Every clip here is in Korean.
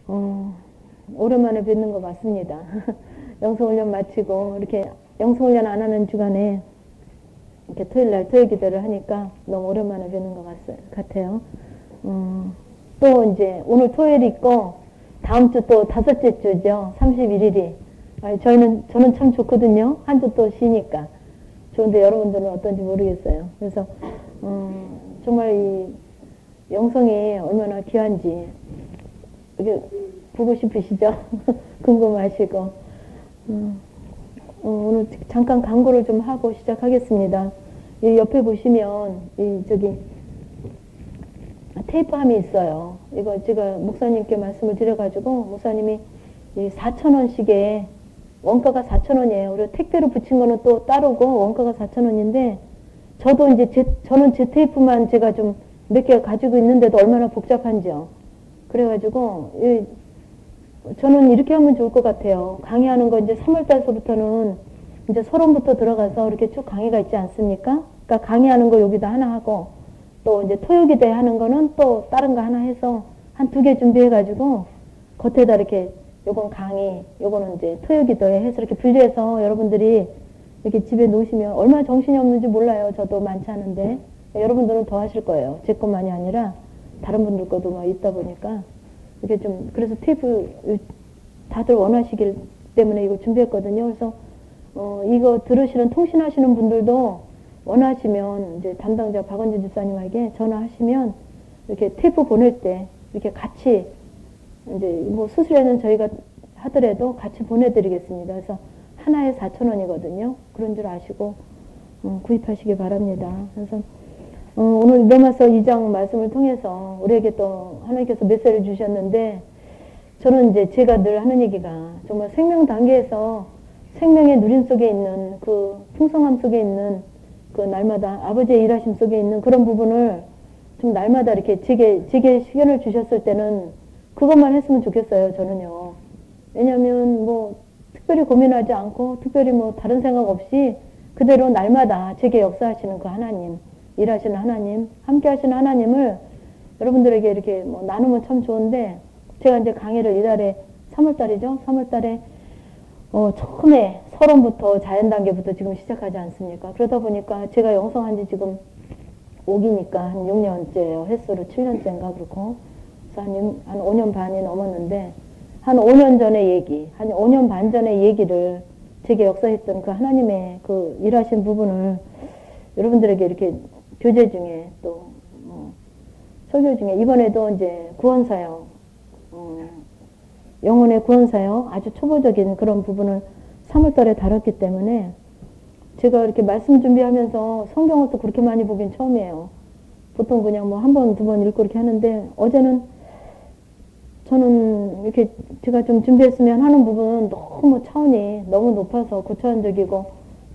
오랜만에 뵙는 것 같습니다. 영성훈련 마치고 이렇게 영성훈련 안 하는 주간에 이렇게 토요일날 토요 기도를 하니까 너무 오랜만에 뵙는 것 같아요. 또 이제 오늘 토요일 있고 다음 주 또 다섯째 주죠. 31일이. 저는 참 좋거든요. 한 주 또 쉬니까. 좋은데 여러분들은 어떤지 모르겠어요. 그래서 정말 이 영성이 얼마나 귀한지 이게 보고 싶으시죠? 궁금하시고. 오늘 잠깐 광고를 좀 하고 시작하겠습니다. 이 옆에 보시면 테이프함이 있어요. 이거 제가 목사님께 말씀을 드려가지고 목사님이 이 4,000원씩에 원가가 4,000원이에요. 그리고 택배로 붙인 거는 또 따르고 원가가 4,000원인데 저도 이제 저는 제 테이프만 제가 좀 몇 개 가지고 있는데도 얼마나 복잡한지요. 그래가지고 저는 이렇게 하면 좋을 것 같아요. 강의하는 거 이제 3월달서부터는 이제 서론부터 들어가서 이렇게 쭉 강의가 있지 않습니까? 그러니까 강의하는 거 여기다 하나 하고 또 이제 토요기대 하는 거는 또 다른 거 하나 해서 한 2개 준비해가지고 겉에다 이렇게 요건 강의, 요거는 이제 토요기도에 해서 이렇게 분리해서 여러분들이 이렇게 집에 놓으시면 얼마나 정신이 없는지 몰라요. 저도 많지 않은데 여러분들은 더 하실 거예요. 제 것만이 아니라 다른 분들 것도 막 있다 보니까 이게 좀 그래서 테이프 다들 원하시길 때문에 이거 준비했거든요. 그래서 이거 들으시는 통신하시는 분들도 원하시면 이제 담당자 박원진 집사님에게 전화하시면 이렇게 테이프 보낼 때 이렇게 같이 이제 뭐 수수료는 저희가 하더라도 같이 보내드리겠습니다. 그래서 하나에 4,000원이거든요. 그런 줄 아시고 구입하시기 바랍니다. 그래서 오늘 로마서 2장 말씀을 통해서 우리에게 또 하나님께서 메시지를 주셨는데 저는 이제 제가 늘 하는 얘기가 정말 생명 단계에서 생명의 누림 속에 있는 그 풍성함 속에 있는 그 날마다 아버지의 일하심 속에 있는 그런 부분을 좀 날마다 이렇게 제게 시간을 주셨을 때는 그것만 했으면 좋겠어요. 저는요. 왜냐하면 뭐 특별히 고민하지 않고 특별히 뭐 다른 생각 없이 그대로 날마다 제게 역사하시는 그 하나님, 일하시는 하나님, 함께 하시는 하나님을 여러분들에게 이렇게 뭐 나누면 참 좋은데 제가 이제 강의를 이달에 3월달이죠. 3월달에 처음에 서론부터 자연 단계부터 지금 시작하지 않습니까? 그러다 보니까 제가 영성한 지 지금 5기니까 한 6년째예요. 횟수로 7년째인가 그렇고 그래서 한 5년 반이 넘었는데 한 5년 전의 얘기, 한 5년 반 전의 얘기를 제게 역사했던 그 하나님의 그 일하신 부분을 여러분들에게 이렇게 교재 중에 또 설교 중에 이번에도 이제 구원사역, 영혼의 구원사역 아주 초보적인 그런 부분을 3월달에 다뤘기 때문에 제가 이렇게 말씀 준비하면서 성경을 또 그렇게 많이 보긴 처음이에요. 보통 그냥 뭐 한 번, 두 번 읽고 이렇게 하는데 어제는 저는 이렇게 제가 좀 준비했으면 하는 부분은 너무 차원이 너무 높아서 고차원적이고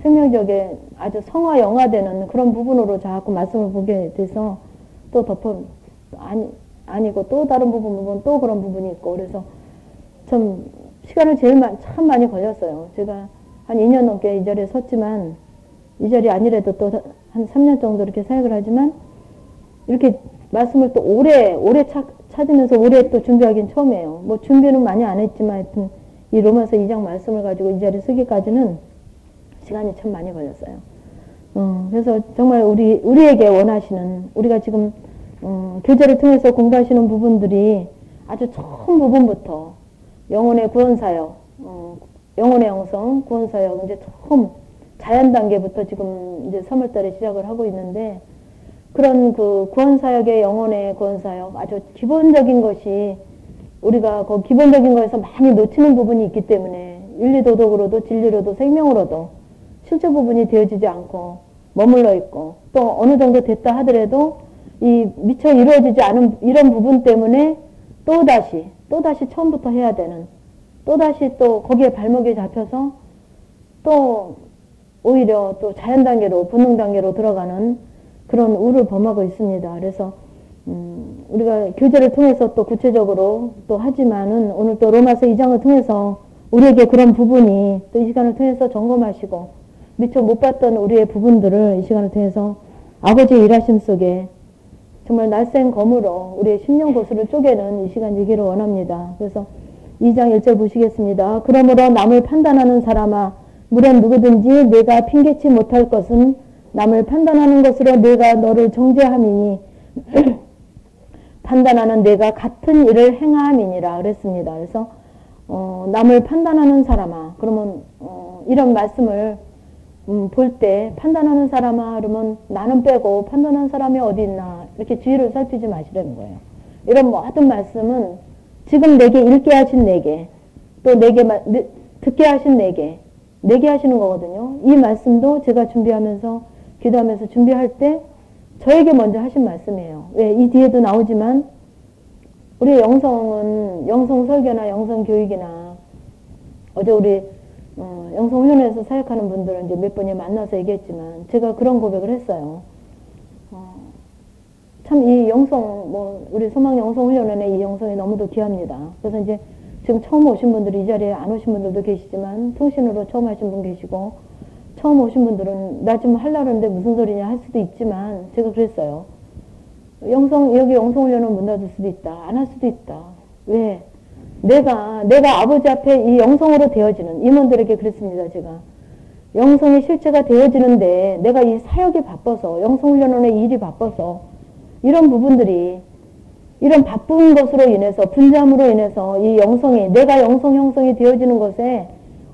생명적인 아주 성화영화되는 그런 부분으로 자꾸 말씀을 보게 돼서 또 아니고 또 다른 부분 보면 또 그런 부분이 있고 그래서 참 시간을 참 많이 걸렸어요. 제가 한 2년 넘게 이 자리에 섰지만 이 자리 아니래도 또 한 3년 정도 이렇게 사역을 하지만 이렇게 말씀을 또 오래 찾으면서 오래 또 준비하기는 처음이에요. 뭐 준비는 많이 안 했지만 하여튼 이 로마서 2장 말씀을 가지고 이 자리에 서기까지는 시간이 참 많이 걸렸어요. 그래서 정말 우리에게 원하시는 우리가 지금 교재를 통해서 공부하시는 부분들이 아주 처음 부분부터 영혼의 구원사역, 영혼의 영성, 구원사역 이제 처음 자연 단계부터 지금 이제 3월달에 시작을 하고 있는데 그런 그 구원사역의 영혼의 구원사역 아주 기본적인 것이 우리가 그 기본적인 거에서 많이 놓치는 부분이 있기 때문에 윤리도덕으로도 진리로도 생명으로도 실제 부분이 되어지지 않고 머물러 있고 또 어느 정도 됐다 하더라도 이 미처 이루어지지 않은 이런 부분 때문에 또다시 처음부터 해야 되는 또다시 또 거기에 발목이 잡혀서 또 오히려 또 자연 단계로 본능 단계로 들어가는 그런 우를 범하고 있습니다. 그래서 우리가 교재를 통해서 또 구체적으로 또 하지만은 오늘 또 로마서 2장을 통해서 우리에게 그런 부분이 또 이 시간을 통해서 점검하시고 미처 못 봤던 우리의 부분들을 이 시간을 통해서 아버지의 일하심 속에 정말 날쌘 검으로 우리의 심령 고수를 쪼개는 이 시간 되기를 원합니다. 그래서 2장 1절 보시겠습니다. 그러므로 남을 판단하는 사람아 물론 누구든지 내가 핑계치 못할 것은 남을 판단하는 것으로 내가 너를 정죄함이니 판단하는 내가 같은 일을 행함이니라 그랬습니다. 그래서 남을 판단하는 사람아 그러면 이런 말씀을 볼 때 판단하는 사람아 그러면 나는 빼고 판단하는 사람이 어디 있나 이렇게 주위를 살피지 마시라는 거예요. 이런 모든 말씀은 지금 내게 읽게 하신 내게 또 내게 듣게 하신 내게 하시는 거거든요. 이 말씀도 제가 준비하면서 기도하면서 준비할 때 저에게 먼저 하신 말씀이에요. 왜? 이 뒤에도 나오지만 우리 영성은 영성 설교나 영성 교육이나 어제 우리 영성훈련에서 사역하는 분들은 이제 몇 번에 만나서 얘기했지만 제가 그런 고백을 했어요. 참 이 영성 우리 소망 영성훈련원의 이 영성이 너무도 귀합니다. 그래서 이제 지금 처음 오신 분들이 이 자리에 안 오신 분들도 계시지만 통신으로 처음 하신 분 계시고 처음 오신 분들은 나 지금 하려는데 무슨 소리냐 할 수도 있지만 제가 그랬어요. 여기 영성훈련원 문 닫을 수도 있다. 안 할 수도 있다. 왜? 내가 아버지 앞에 이 영성으로 되어지는 임원들에게 그랬습니다. 제가 영성의 실체가 되어지는데 내가 이 사역이 바빠서 영성훈련원의 일이 바빠서 이런 부분들이 이런 바쁜 것으로 인해서 분잠으로 인해서 이 영성이 내가 영성 형성이 되어지는 것에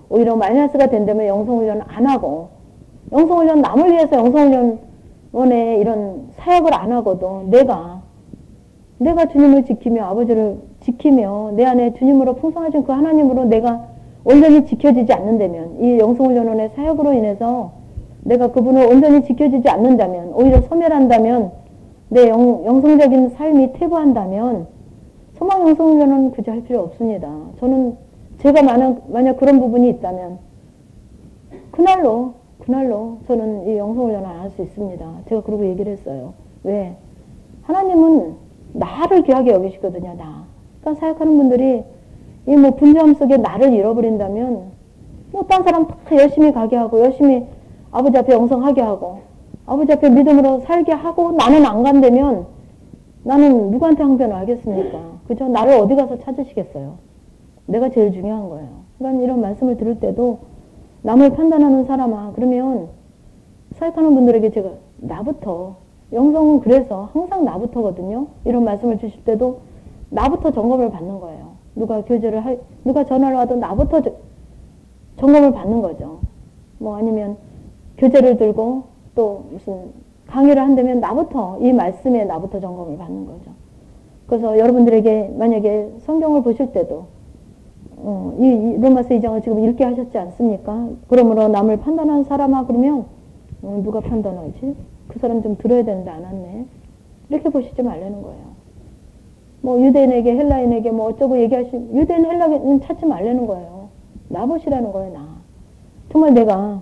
오히려 마이너스가 된다면 영성훈련을 안 하고 영성훈련 남을 위해서 영성훈련원의 이런 사역을 안 하고도 내가 주님을 지키며 아버지를 지키며 내 안에 주님으로 풍성하신 그 하나님으로 내가 온전히 지켜지지 않는다면 이 영성훈련원의 사역으로 인해서 내가 그분을 온전히 지켜지지 않는다면 오히려 소멸한다면 내 영성적인 삶이 퇴보한다면 소망 영성훈련은 그저 할 필요 없습니다. 저는 제가 만약 그런 부분이 있다면 그날로 저는 이 영성훈련을 안 할 수 있습니다. 제가 그러고 얘기를 했어요. 왜? 하나님은 나를 귀하게 여기시거든요. 그러니까 사역하는 분들이 이 분주함 속에 나를 잃어버린다면 딴 사람 다 열심히 가게 하고 열심히 아버지 앞에 영성하게 하고 아버지 앞에 믿음으로 살게 하고 나는 안 간다면 나는 누구한테 항변을 하겠습니까? 그죠? 나를 어디 가서 찾으시겠어요? 내가 제일 중요한 거예요. 그러니까 이런 말씀을 들을 때도 남을 판단하는 사람아 그러면 사역하는 분들에게 제가 나부터 영성은 그래서 항상 나부터거든요. 이런 말씀을 주실 때도 나부터 점검을 받는 거예요. 누가 전화를 와도 나부터 점검을 받는 거죠. 아니면 교재를 들고 또 무슨 강의를 한다면 이 말씀에 나부터 점검을 받는 거죠. 그래서 여러분들에게 만약에 성경을 보실 때도 이 로마서 2장을 지금 읽게 하셨지 않습니까? 그러므로 남을 판단하는 사람아 그러면 누가 판단하지? 그 사람 좀 들어야 되는데 안 왔네. 이렇게 보시지 말라는 거예요. 유대인에게 헬라인에게 어쩌고 유대인 헬라인 찾지 말라는 거예요. 나 보시라는 거예요. 정말 내가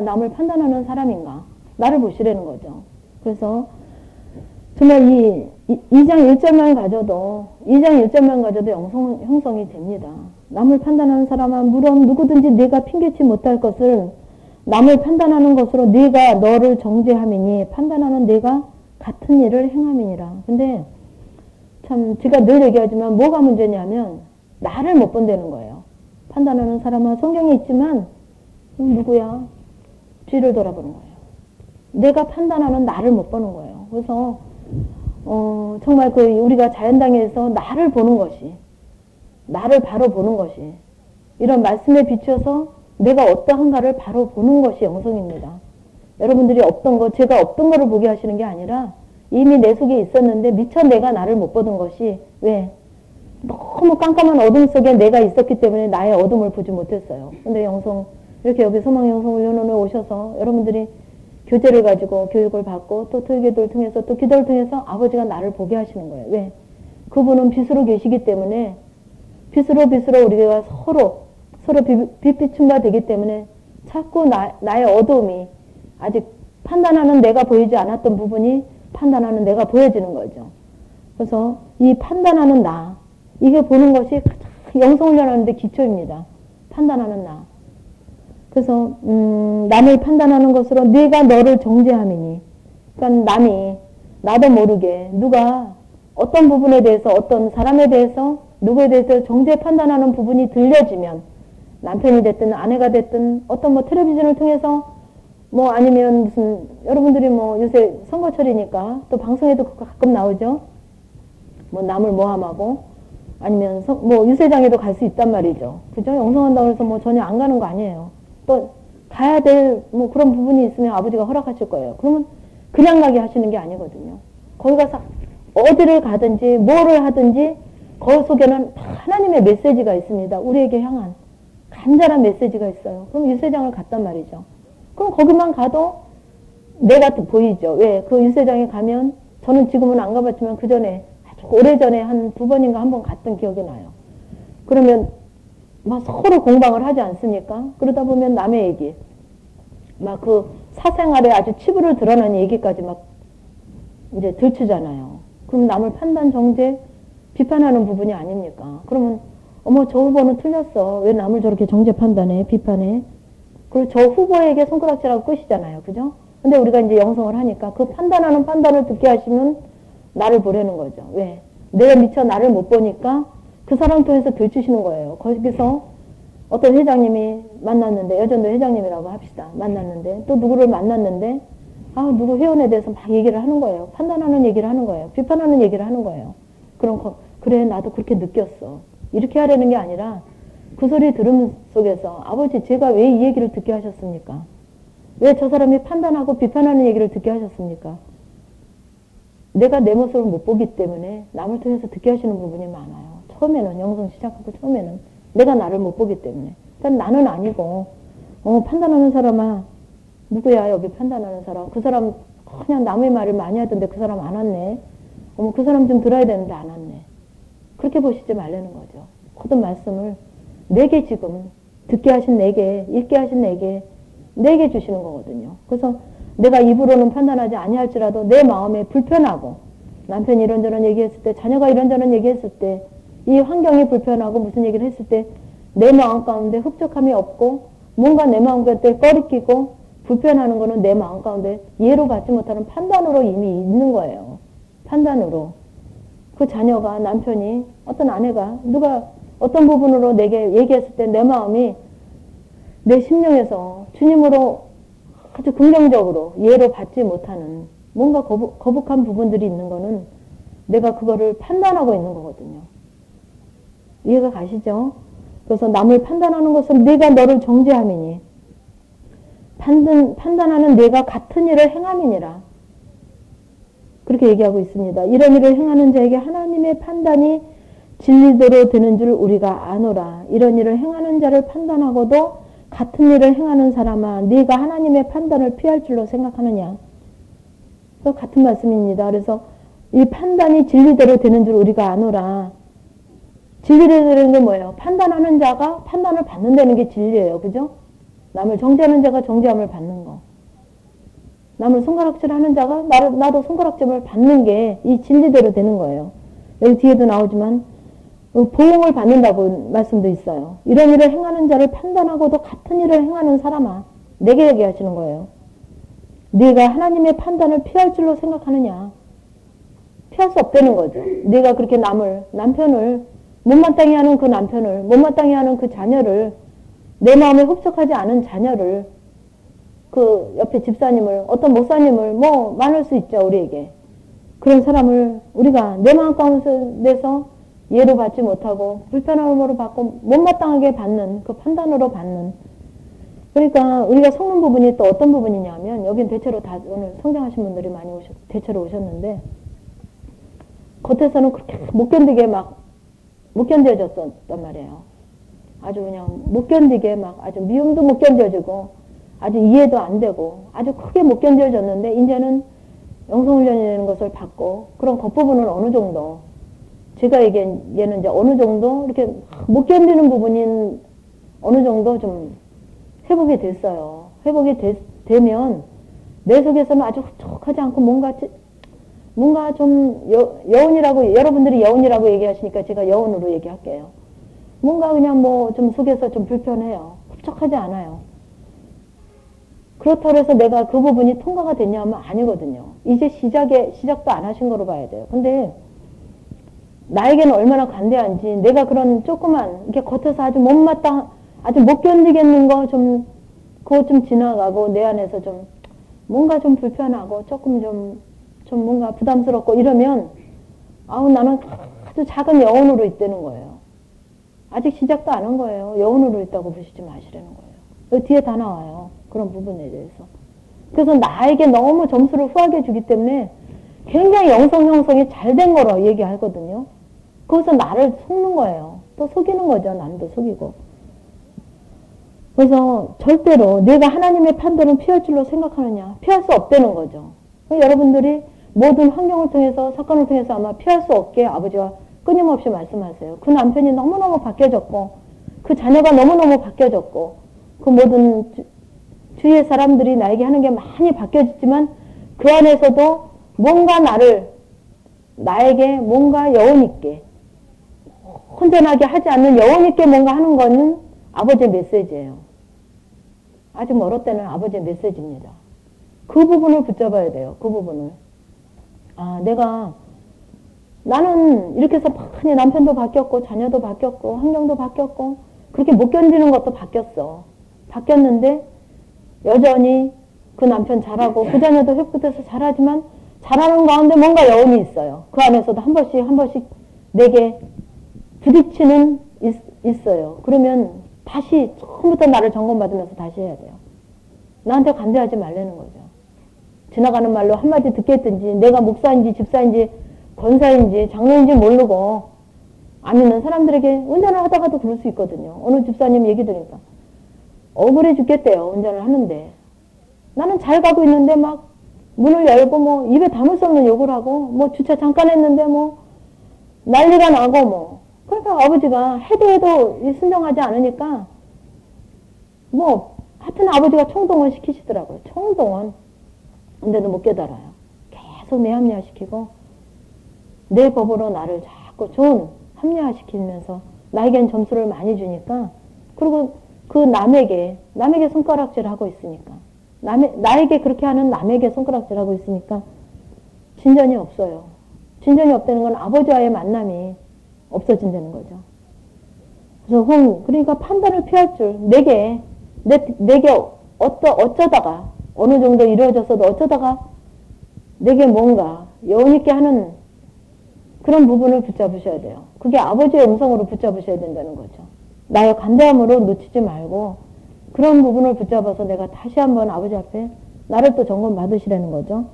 남을 판단하는 사람인가? 나를 보시라는 거죠. 그래서 정말 2장 1절만 가져도 형성이 됩니다. 남을 판단하는 사람은 물론 누구든지 네가 핑계치 못할 것을 남을 판단하는 것으로 네가 너를 정죄함이니 판단하는 네가 같은 일을 행함이니라. 근데 참 제가 늘 얘기하지만 뭐가 문제냐면 나를 못 본다는 거예요. 판단하는 사람은 성경에 있지만 누구야? 뒤를 돌아보는 거예요. 내가 판단하는 나를 못 보는 거예요. 그래서 정말 우리가 자연당에서 나를 보는 것이 나를 바로 보는 것이 이런 말씀에 비추어서 내가 어떠한가를 바로 보는 것이 영성입니다. 여러분들이 제가 없던 거를 보게 하시는 게 아니라 이미 내 속에 있었는데 미처 내가 나를 못 보던 것이 왜? 너무 깜깜한 어둠 속에 내가 있었기 때문에 나의 어둠을 보지 못했어요. 근데 이렇게 여기 소망 영성훈련원에 오셔서 여러분들이 교재를 가지고 교육을 받고 또 토요기도를 통해서 또 기도를 통해서 아버지가 나를 보게 하시는 거예요. 왜? 그분은 빛으로 계시기 때문에 빛으로 우리가 서로 빛비춘 바 되기 때문에 자꾸 나의 어두움이 아직 판단하는 내가 보이지 않았던 부분이 판단하는 내가 보여지는 거죠. 그래서 이 판단하는 나 이게 보는 것이 영성훈련하는데 기초입니다. 판단하는 나. 그래서 남을 판단하는 것으로 네가 너를 정죄함이니 그러니까 남이 나도 모르게 누가 어떤 부분에 대해서 어떤 사람에 대해서 누구에 대해서 정죄 판단하는 부분이 들려지면 남편이 됐든 아내가 됐든 어떤 뭐 텔레비전을 통해서 뭐 아니면 무슨 여러분들이 뭐 요새 선거철이니까 또 방송에도 가끔 나오죠. 뭐 남을 모함하고 아니면 뭐 유세장에도 갈 수 있단 말이죠. 그죠? 영성한다고 해서 뭐 전혀 안 가는 거 아니에요. 또 가야 될 뭐 그런 부분이 있으면 아버지가 허락하실 거예요. 그러면 그냥 가게 하시는 게 아니거든요. 거기 가서 어디를 가든지 뭐를 하든지 그 속에는 하나님의 메시지가 있습니다. 우리에게 향한 간절한 메시지가 있어요. 그럼 유세장을 갔단 말이죠. 그럼 거기만 가도 내가 보이죠. 왜? 그 유세장에 가면 저는 지금은 안 가봤지만 그 전에 아주 오래전에 한 2번인가 한 번 갔던 기억이 나요. 그러면 막 서로 공방을 하지 않습니까? 그러다 보면 남의 얘기 막 그 사생활에 아주 치부를 드러난 얘기까지 막 이제 들추잖아요. 그럼 남을 판단, 정죄, 비판하는 부분이 아닙니까? 그러면 어머 저 후보는 틀렸어. 왜 남을 저렇게 정죄 판단해, 비판해? 그리고 저 후보에게 손가락질하고 끝이잖아요. 그죠? 근데 우리가 이제 영성을 하니까 그 판단하는 판단을 듣게 하시면 나를 보려는 거죠. 왜? 내가 미처 나를 못 보니까 그 사람 통해서 들추시는 거예요. 거기서 어떤 회장님이 만났는데, 여전도 회장님이라고 합시다. 만났는데, 또 누구를 만났는데, 누구 회원에 대해서 막 얘기를 하는 거예요. 판단하는 얘기를 하는 거예요. 비판하는 얘기를 하는 거예요. 그럼, 그래, 나도 그렇게 느꼈어. 이렇게 하려는 게 아니라, 그 소리 들음 속에서, 아버지, 제가 왜 이 얘기를 듣게 하셨습니까? 왜 저 사람이 판단하고 비판하는 얘기를 듣게 하셨습니까? 내가 내 모습을 못 보기 때문에 남을 통해서 듣게 하시는 부분이 많아요. 처음에는, 영성 시작하고 처음에는. 내가 나를 못 보기 때문에. 그러니까 나는 아니고, 판단하는 사람아, 누구야, 여기 판단하는 사람. 그 사람, 그냥 남의 말을 많이 하던데 그 사람 안 왔네. 그 사람 좀 들어야 되는데 안 왔네. 그렇게 보시지 말라는 거죠. 모든 말씀을 내게 지금, 듣게 하신 내게, 읽게 하신 내게 주시는 거거든요. 그래서 내가 입으로는 판단하지 아니할지라도 내 마음에 불편하고, 남편이 이런저런 얘기했을 때, 자녀가 이런저런 얘기했을 때, 이 환경이 불편하고 무슨 얘기를 했을 때 내 마음 가운데 흡족함이 없고 뭔가 내 마음 가운데 꺼리끼고 불편하는 거는 내 마음 가운데 이해로 받지 못하는 판단으로 이미 있는 거예요. 판단으로. 그 자녀가 남편이 어떤 아내가 누가 어떤 부분으로 내게 얘기했을 때 내 마음이 내 심령에서 주님으로 아주 긍정적으로 이해로 받지 못하는 뭔가 거북한 부분들이 있는 거는 내가 그거를 판단하고 있는 거거든요. 이해가 가시죠? 그래서 남을 판단하는 것은 네가 너를 정죄함이니 판단하는 네가 같은 일을 행함이니라. 그렇게 얘기하고 있습니다. 이런 일을 행하는 자에게 하나님의 판단이 진리대로 되는 줄 우리가 아노라. 이런 일을 행하는 자를 판단하고도 같은 일을 행하는 사람아 네가 하나님의 판단을 피할 줄로 생각하느냐. 같은 말씀입니다. 그래서 이 판단이 진리대로 되는 줄 우리가 아노라. 진리대로 되는 게 뭐예요? 판단하는 자가 판단을 받는다는 게 진리예요. 그죠? 남을 정죄하는 자가 정죄함을 받는 거. 남을 손가락질하는 자가 나도 손가락질을 받는 게 이 진리대로 되는 거예요. 여기 뒤에도 나오지만 보응을 받는다고 말씀도 있어요. 이런 일을 행하는 자를 판단하고도 같은 일을 행하는 사람아 내게 얘기하시는 거예요. 네가 하나님의 판단을 피할 줄로 생각하느냐. 피할 수 없다는 거죠. 네가 그렇게 남편을 못마땅해 하는 그 남편을, 못마땅해 하는 그 자녀를, 내 마음에 흡족하지 않은 자녀를, 그 옆에 집사님을, 어떤 목사님을, 뭐 많을 수 있죠, 우리에게. 그런 사람을 우리가 내 마음 가운데서 예로 받지 못하고 불편함으로 받고 못마땅하게 받는, 그 판단으로 받는. 그러니까 우리가 속는 부분이 또 어떤 부분이냐면, 여긴 대체로 다 오늘 성장하신 분들이 많이 대체로 오셨는데, 겉에서는 그렇게 못 견뎌졌단 말이에요. 아주 그냥 못 견디게 막 아주 미움도 못 견뎌지고 아주 이해도 안 되고 아주 크게 못 견뎌졌는데 이제는 영성훈련이라는 것을 받고 그런 겉부분은 어느 정도 제가 얘는 이제 어느 정도 이렇게 못 견디는 부분인 어느 정도 좀 회복이 됐어요. 회복이 되면 내 속에서는 아주 흡족하지 않고 뭔가 좀 여운이라고 여러분들이 여운이라고 얘기하시니까 제가 여운으로 얘기할게요. 뭔가 그냥 뭐 좀 속에서 좀 불편해요. 흡족하지 않아요. 그렇다고 해서 내가 그 부분이 통과가 됐냐 하면 아니거든요. 이제 시작도 안 하신 거로 봐야 돼요. 근데 나에게는 얼마나 관대한지 내가 그런 조그만 이렇게 겉에서 아주 못마땅 아주 못 견디겠는 거 좀 그거 좀 지나가고 내 안에서 좀 뭔가 좀 불편하고 조금 좀 뭔가 부담스럽고 이러면 아우 나는 아주 작은 여운으로 있다는 거예요. 아직 시작도 안 한 거예요. 여운으로 있다고 보시지 마시라는 거예요. 여기 뒤에 다 나와요. 그런 부분에 대해서. 그래서 나에게 너무 점수를 후하게 주기 때문에 굉장히 영성 형성이 잘 된 거로 얘기하거든요. 거기서 나를 속는 거예요. 또 속이는 거죠. 남도 속이고. 그래서 절대로 내가 하나님의 판단을 피할 줄로 생각하느냐. 피할 수 없다는 거죠. 여러분들이 모든 환경을 통해서 사건을 통해서 아마 피할 수 없게 아버지가 끊임없이 말씀하세요. 그 남편이 너무너무 바뀌어졌고 그 자녀가 너무너무 바뀌어졌고 그 모든 주위의 사람들이 나에게 하는 게 많이 바뀌어졌지만 그 안에서도 뭔가 나에게 뭔가 여운 있게 혼전하게 하지 않는 여운 있게 뭔가 하는 거는 아버지의 메시지예요. 아직 멀었다는 아버지의 메시지입니다. 그 부분을 붙잡아야 돼요. 그 부분을. 아, 나는 이렇게 해서 많이 남편도 바뀌었고 자녀도 바뀌었고 환경도 바뀌었고 그렇게 못 견디는 것도 바뀌었어. 바뀌었는데 여전히 그 남편 잘하고 그 자녀도 회복돼서 잘하지만 잘하는 가운데 뭔가 여운이 있어요. 그 안에서도 한 번씩 내게 부딪히는 있어요. 그러면 다시 처음부터 나를 점검받으면서 다시 해야 돼요. 나한테 관대하지 말라는 거죠. 지나가는 말로 한마디 듣겠든지 내가 목사인지 집사인지 권사인지 장로인지 모르고 아니면 사람들에게 운전을 하다가도 그럴 수 있거든요. 어느 집사님 얘기 들으니까 억울해 죽겠대요. 운전을 하는데 나는 잘 가고 있는데 막 문을 열고 뭐 입에 담을 수 없는 욕을 하고 뭐 주차 잠깐 했는데 뭐 난리가 나고 뭐 그러니까 아버지가 해도 순종하지 않으니까 뭐 하여튼 아버지가 총동원 시키시더라고요. 총동원. 근데도 못 깨달아요. 계속 내 합리화시키고 내 법으로 나를 자꾸 합리화시키면서 나에겐 점수를 많이 주니까 그리고 그 남에게 손가락질하고 있으니까 나에게 그렇게 하는 남에게 손가락질하고 있으니까 진전이 없어요. 진전이 없다는 건 아버지와의 만남이 없어진다는 거죠. 그래서 그러니까 판단을 피할 줄 내게 어쩌다가 어느 정도 이루어졌어도 어쩌다가 내게 뭔가 여운 있게 하는 그런 부분을 붙잡으셔야 돼요. 그게 아버지의 음성으로 붙잡으셔야 된다는 거죠. 나의 관대함으로 놓치지 말고 그런 부분을 붙잡아서 내가 다시 한번 아버지 앞에 나를 또 점검 받으시라는 거죠.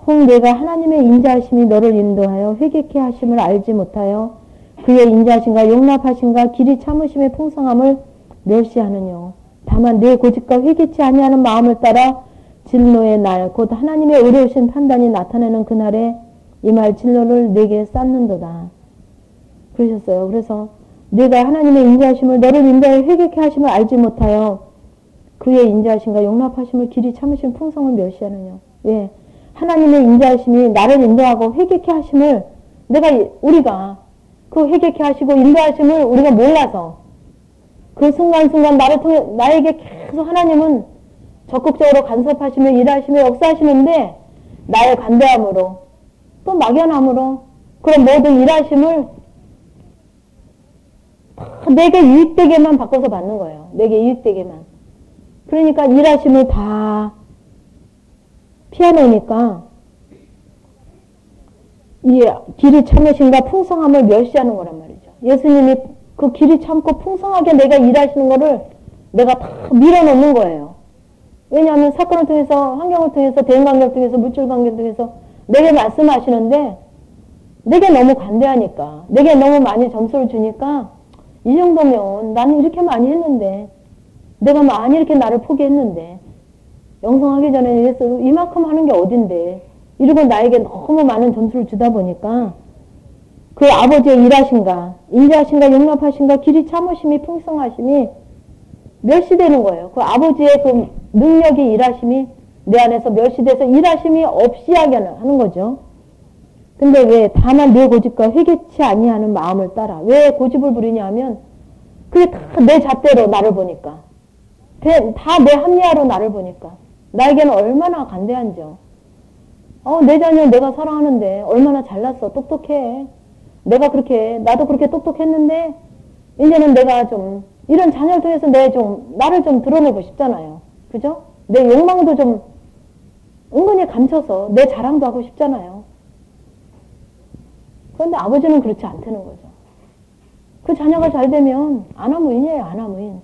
혹 내가 하나님의 인자하심이 너를 인도하여 회개케 하심을 알지 못하여 그의 인자하심과 용납하심과 길이 참으심의 풍성함을 멸시하느뇨. 다만 내 고집과 회개치 아니하는 마음을 따라 진노의 날 곧 하나님의 의로우신 판단이 나타내는 그날에 이 말 진노를 내게 쌓는도다. 그러셨어요. 그래서 내가 하나님의 인자하심을 너를 인도하여 회개케 하심을 알지 못하여 그의 인자하심과 용납하심을 길이 참으신 풍성을 멸시하느냐. 왜? 하나님의 인자하심이 나를 인도하고 회개케 하심을 우리가 그 회개케 하시고 인도하심을 우리가 몰라서 그 순간순간 나에게 계속 하나님은 적극적으로 간섭하시며 일하시며 역사하시는데 나의 관대함으로 또 막연함으로 그런 모든 일하심을 내게 유익되게만 바꿔서 받는 거예요. 내게 유익되게만. 그러니까 일하심을 다 피해놓으니까 이 길이 참으심과 풍성함을 멸시하는 거란 말이죠. 예수님이 그 길이 참고 풍성하게 내가 일하시는 거를 내가 다 밀어넣는 거예요. 왜냐하면 사건을 통해서, 환경을 통해서, 대인관계를 통해서, 물질관계를 통해서 내게 말씀하시는데 내게 너무 관대하니까, 내게 너무 많이 점수를 주니까 이 정도면 나는 이렇게 많이 했는데, 내가 많이 이렇게 나를 포기했는데, 영성하기 전에 이래서 이만큼 하는 게 어딘데, 이러고 나에게 너무 많은 점수를 주다 보니까 그 아버지의 일하심과 인자하심과 용납하심과 길이 참으심이 풍성하심이 멸시되는 거예요. 그 아버지의 그 능력이 일하심이 내 안에서 멸시돼서 일하심이 없이 하게 하는 거죠. 근데 왜? 다만 내 고집과 회개치 아니하는 마음을 따라. 왜 고집을 부리냐 하면 그게 다 내 잣대로 나를 보니까. 다 내 합리화로 나를 보니까. 나에게는 얼마나 간대한지요. 내 자녀 내가 사랑하는데 얼마나 잘났어. 똑똑해. 내가 그렇게, 나도 그렇게 똑똑했는데, 이제는 내가 좀, 이런 자녀를 통해서 나를 좀 드러내고 싶잖아요. 그죠? 내 욕망도 좀 은근히 감춰서 내 자랑도 하고 싶잖아요. 그런데 아버지는 그렇지 않다는 거죠. 그 자녀가 잘 되면 아나무인이에요. 아나무인.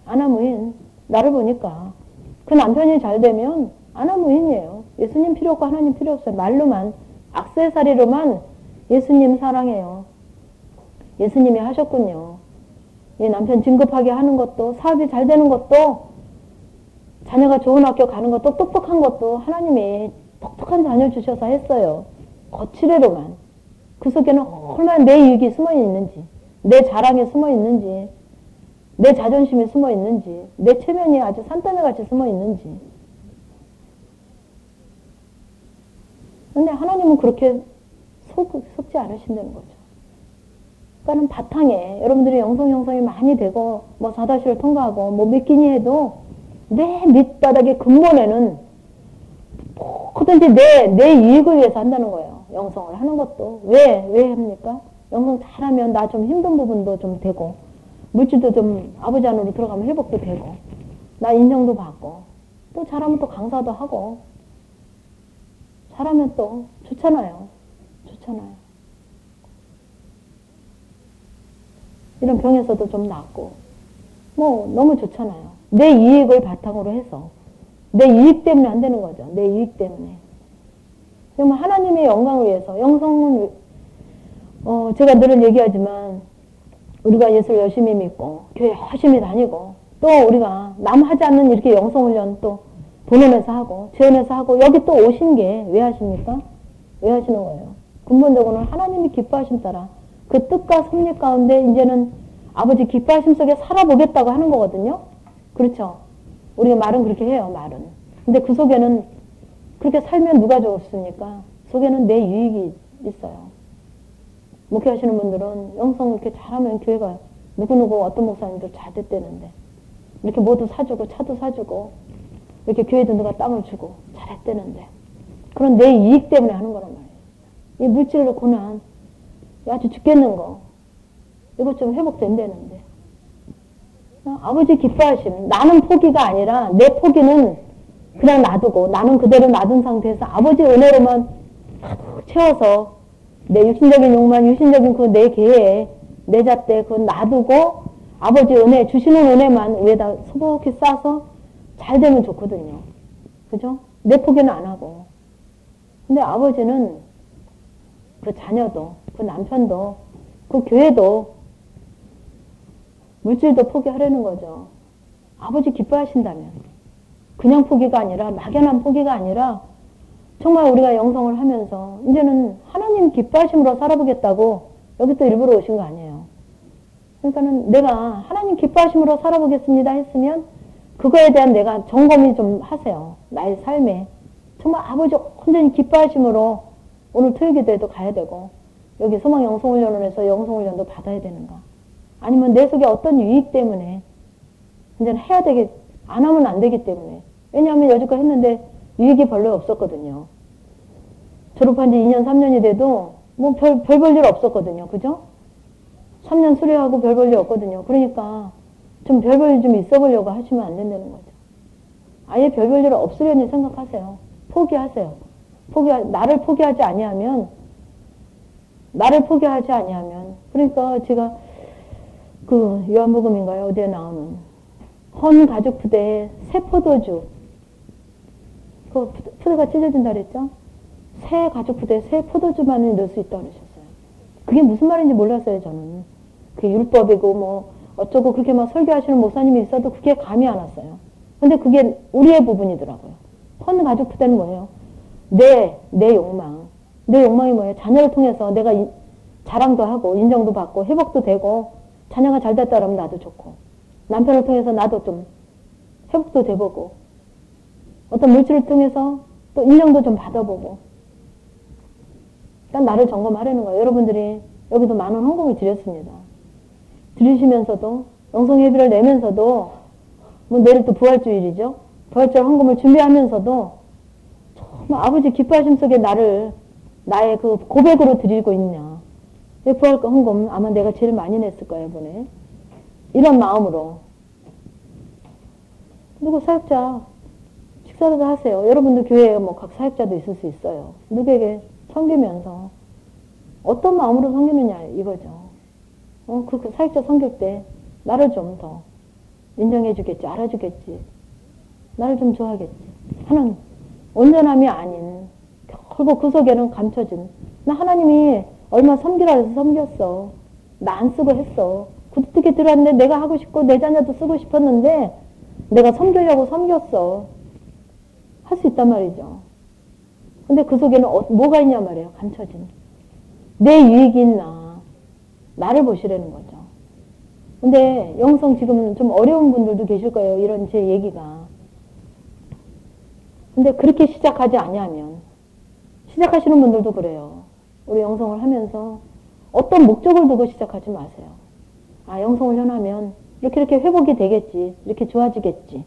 아나무인. 나를 보니까. 그 남편이 잘 되면 아나무인이에요. 예수님 필요 없고 하나님 필요 없어요. 말로만, 액세서리로만 예수님 사랑해요. 예수님이 하셨군요. 이 남편 진급하게 하는 것도, 사업이 잘 되는 것도, 자녀가 좋은 학교 가는 것도, 똑똑한 것도 하나님이 똑똑한 자녀 주셔서 했어요. 거칠애로만. 그 속에는 얼마나 내 이익이 숨어 있는지, 내 자랑이 숨어 있는지, 내 자존심이 숨어 있는지, 내 체면이 아주 산더미같이 숨어 있는지. 근데 하나님은 그렇게 속지 않으신다는 거죠. 그러니까는 바탕에 여러분들이 영성이 많이 되고 뭐 사다시를 통과하고 뭐 믿기니 해도 내 밑바닥의 근본에는 뭐든지 내 이익을 위해서 한다는 거예요. 영성을 하는 것도. 왜 합니까? 영성 잘하면 나 좀 힘든 부분도 좀 되고, 물질도 좀 아버지 안으로 들어가면 회복도 되고, 나 인정도 받고, 또 잘하면 또 강사도 하고, 잘하면 또 좋잖아요. 좋잖아요. 이런 병에서도 좀 낫고, 뭐 너무 좋잖아요. 내 이익을 바탕으로 해서. 내 이익 때문에 안 되는 거죠. 내 이익 때문에. 정말 하나님의 영광을 위해서. 영성은 제가 늘 얘기하지만 우리가 예수를 열심히 믿고 교회 열심히 다니고 또 우리가 남 하지 않는 이렇게 영성훈련 또 보내면서 하고 지원해서 하고 여기 또 오신 게 왜 하십니까? 왜 하시는 거예요? 근본적으로는 하나님이 기뻐하심 따라 그 뜻과 섭리 가운데 이제는 아버지 기뻐하심 속에 살아보겠다고 하는 거거든요. 그렇죠? 우리가 말은 그렇게 해요. 말은. 근데 그 속에는 그렇게 살면 누가 좋습니까? 속에는 내 유익이 있어요. 목회하시는 분들은 영성 이렇게 잘하면 교회가 누구누구 어떤 목사님들 잘 됐대는데 이렇게 뭐도 사주고 차도 사주고 이렇게 교회도 누가 땅을 주고 잘했대는데 그런 내 이익 때문에 하는 거란 말이에요. 이 물질로 고난 아주 죽겠는 거 이것 좀 회복된다는데 아버지 기뻐하심 나는 포기가 아니라 내 포기는 그냥 놔두고 나는 그대로 놔둔 상태에서 아버지 은혜로만 채워서 내 육신적인 욕망, 육신적인 그 내 계획, 내 잣대 그거 놔두고 아버지 은혜, 주시는 은혜만 위에다 소복히 싸서 잘 되면 좋거든요. 그죠? 내 포기는 안 하고. 근데 아버지는 그 자녀도, 그 남편도, 그 교회도 물질도 포기하려는 거죠. 아버지 기뻐하신다면. 그냥 포기가 아니라 막연한 포기가 아니라 정말 우리가 영성을 하면서 이제는 하나님 기뻐하심으로 살아보겠다고 여기 또 일부러 오신 거 아니에요. 그러니까는 내가 하나님 기뻐하심으로 살아보겠습니다 했으면 그거에 대한 내가 점검이 좀 하세요. 나의 삶에. 정말 아버지 온전히 기뻐하심으로 오늘 토요기도에도 가야 되고 여기 소망 영성훈련원에서 영성훈련도 받아야 되는가. 아니면 내 속에 어떤 유익 때문에 이제는 해야 되게 안 하면 안 되기 때문에. 왜냐하면 여지껏 했는데 유익이 별로 없었거든요. 졸업한 지 2년, 3년이 돼도 뭐 별 볼 일 없었거든요. 그죠? 3년 수료하고 별 볼 일 없거든요. 그러니까 좀 별 볼 일 좀 있어 보려고 하시면 안 된다는 거죠. 아예 별 볼 일 없으려니 생각하세요. 포기하세요. 나를 포기하지 아니하면 그러니까 제가 그 요한복음인가요? 어디에 나오는 헌 가죽 부대에 새 포도주 그 푸대가 찢어진다 그랬죠? 새 가죽 부대에 새 포도주만을 넣을 수 있다고 그러셨어요. 그게 무슨 말인지 몰랐어요, 저는. 그게 율법이고 뭐 어쩌고 그렇게 막 설교하시는 목사님이 있어도 그게 감이 안 왔어요. 근데 그게 우리의 부분이더라고요. 헌 가죽 부대는 뭐예요? 내 욕망. 내 욕망이 뭐예요? 자녀를 통해서 내가 자랑도 하고 인정도 받고 회복도 되고 자녀가 잘 됐다 그러면 나도 좋고 남편을 통해서 나도 좀 회복도 돼보고 어떤 물질을 통해서 또 인정도 좀 받아보고 그러니까 나를 점검하려는 거예요. 여러분들이 여기도 많은 헌금을 드렸습니다. 드리시면서도 영성예비를 내면서도 뭐 내일 또 부활주일이죠. 부활절 헌금을 준비하면서도 정말 아버지 기뻐하심 속에 나의 그 고백으로 드리고 있냐. 부활 헌금 아마 내가 제일 많이 냈을 거예요, 이번에. 이런 마음으로. 누구 사역자 식사라도 하세요. 여러분들 교회에 뭐 각 사역자도 있을 수 있어요. 누구에게 섬기면서 어떤 마음으로 섬기느냐 이거죠. 그 사역자 섬길 때 나를 좀 더 인정해 주겠지, 알아주겠지, 나를 좀 좋아하겠지 하는 온전함이 아닌 결국 그 속에는 감춰진 나 하나님이 얼마 섬기라 해서 섬겼어. 나 안 쓰고 했어. 어떻게 들어왔는데 내가 하고 싶고 내 자녀도 쓰고 싶었는데 내가 섬기려고 섬겼어. 할 수 있단 말이죠. 근데 그 속에는 뭐가 있냐 말이에요. 감춰진. 내 유익이 있나. 나를 보시라는 거죠. 근데 영성 지금 좀 어려운 분들도 계실 거예요. 이런 제 얘기가. 근데 그렇게 시작하지 아니하면 시작하시는 분들도 그래요. 우리 영성을 하면서 어떤 목적을 두고 시작하지 마세요. 아, 영성을 전하면 이렇게 회복이 되겠지. 이렇게 좋아지겠지.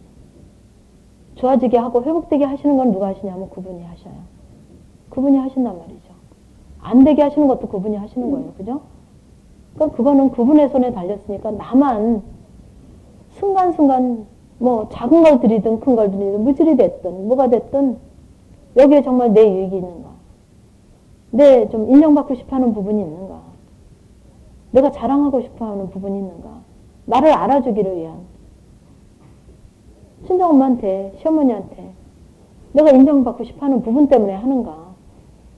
좋아지게 하고 회복되게 하시는 건 누가 하시냐면 그분이 하셔요. 그분이 하신단 말이죠. 안 되게 하시는 것도 그분이 하시는 거예요. 그죠? 그러니까 그거는 그분의 손에 달렸으니까 나만 순간순간 뭐 작은 걸 드리든 큰 걸 드리든 무질이 됐든 뭐가 됐든 여기에 정말 내 유익이 있는가? 내 좀 인정받고 싶어하는 부분이 있는가? 내가 자랑하고 싶어하는 부분이 있는가? 나를 알아주기를 위한 친정엄마한테 시어머니한테 내가 인정받고 싶어하는 부분 때문에 하는가?